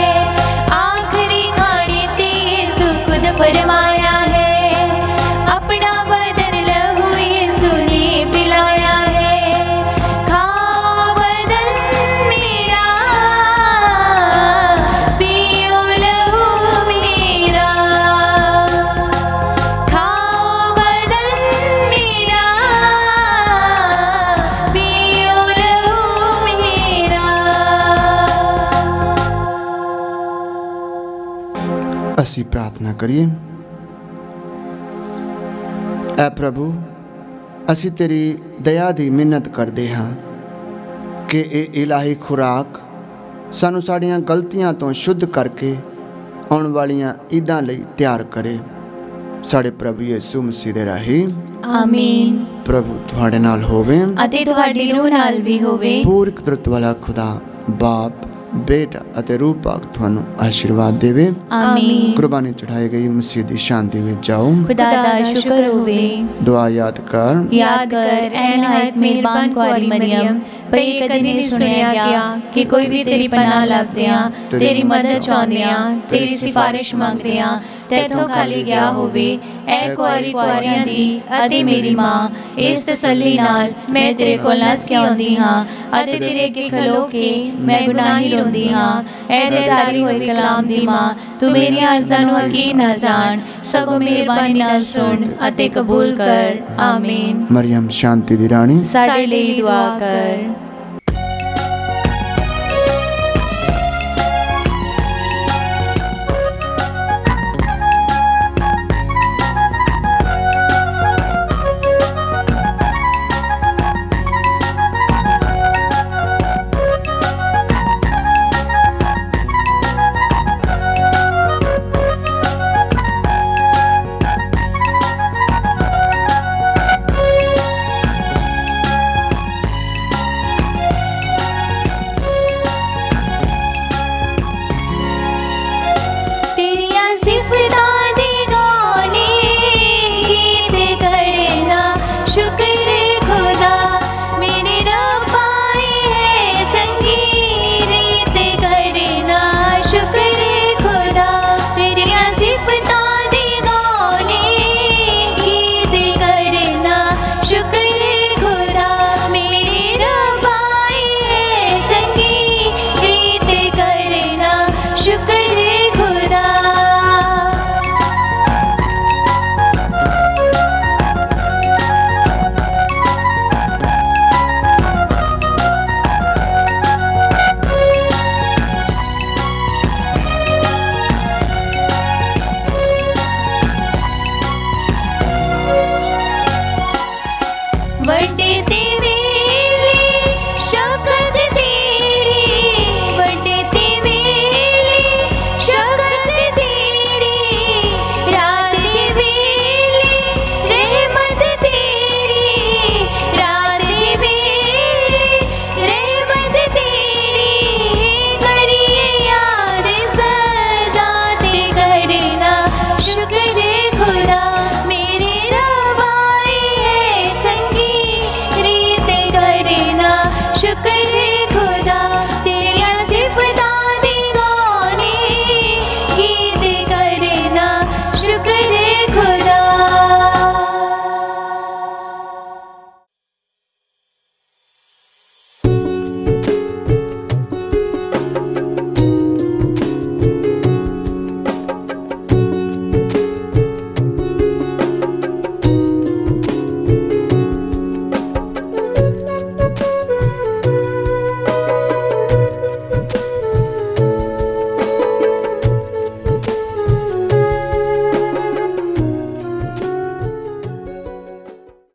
आखिरी घड़ी ते यीशु खुद फरमाया है, अपना बदन लहू यीशु ने पिलाया है। खाओ बदन मेरा, पियो लहू मेरा। खाओ बदन मेरा, पियो लहू मेरा। ਅਸੀਂ ਪ੍ਰਾਰਥਨਾ ਕਰੀਏ। ਐ ਪ੍ਰਭੂ, ਅਸੀਂ ਤੇਰੀ ਦਇਆ ਦੀ ਮਿੰਨਤ ਕਰਦੇ ਹਾਂ ਕਿ ਇਹ ਇਲਾਹੀ ਖੁਰਾਕ ਸਾਨੂੰ ਸਾਡੀਆਂ ਗਲਤੀਆਂ ਤੋਂ ਸ਼ੁੱਧ ਕਰਕੇ ਆਉਣ ਵਾਲੀਆਂ ਈਦਾਂ ਲਈ ਤਿਆਰ ਕਰੇ। ਸਾਡੇ ਪ੍ਰਭੂ ਯਿਸੂ ਮਸੀਹ ਦੇ ਰਾਹੀਂ ਆਮੀਨ। ਪ੍ਰਭੂ ਤੁਹਾਡੇ ਨਾਲ ਹੋਵੇ ਅਤੇ ਤੁਹਾਡੀ ਰੂਹ ਨਾਲ ਵੀ ਹੋਵੇ। ਪੂਰਨ ਕੁਦਰਤ ਵਾਲਾ ਖੁਦਾ ਬਾਪ, बेटा ਅਤੇ रूह पाक ਤੁਹਾਨੂੰ आशीर्वाद देवे। आमीन। कुर्बानी चढ़ाई गई मसीह दी शांति में जाओ। खुदा दा शुक्र होवे। दुआ याद कर ऐ नहायत मेहरबान कुआरी मरियम, पर ये कदी नहीं सुनिया गया कि कोई भी तेरी पनाह लभदियां, तेरी मदद चाहुंदियां, तेरी सिफारिश मंगदियां तैथों खाली गया होवे। ऐ कुआरी कुआरियां दी अते मेरी मां, इस तसल्ली नाल मैं तेरे कोल नस के आउंदी हां अते तेरे अगे खलो के मैं गुनाही रोंदी हां। ऐ ते तारी होई कलाम दी मां, तू मेरी अर्ज़ां नूं हकीर ना जान, सगों मेहरबानी नाल सुन अते कबूल कर। आमीन। मरियम शांति दी रानी साडे लिए दुआ कर।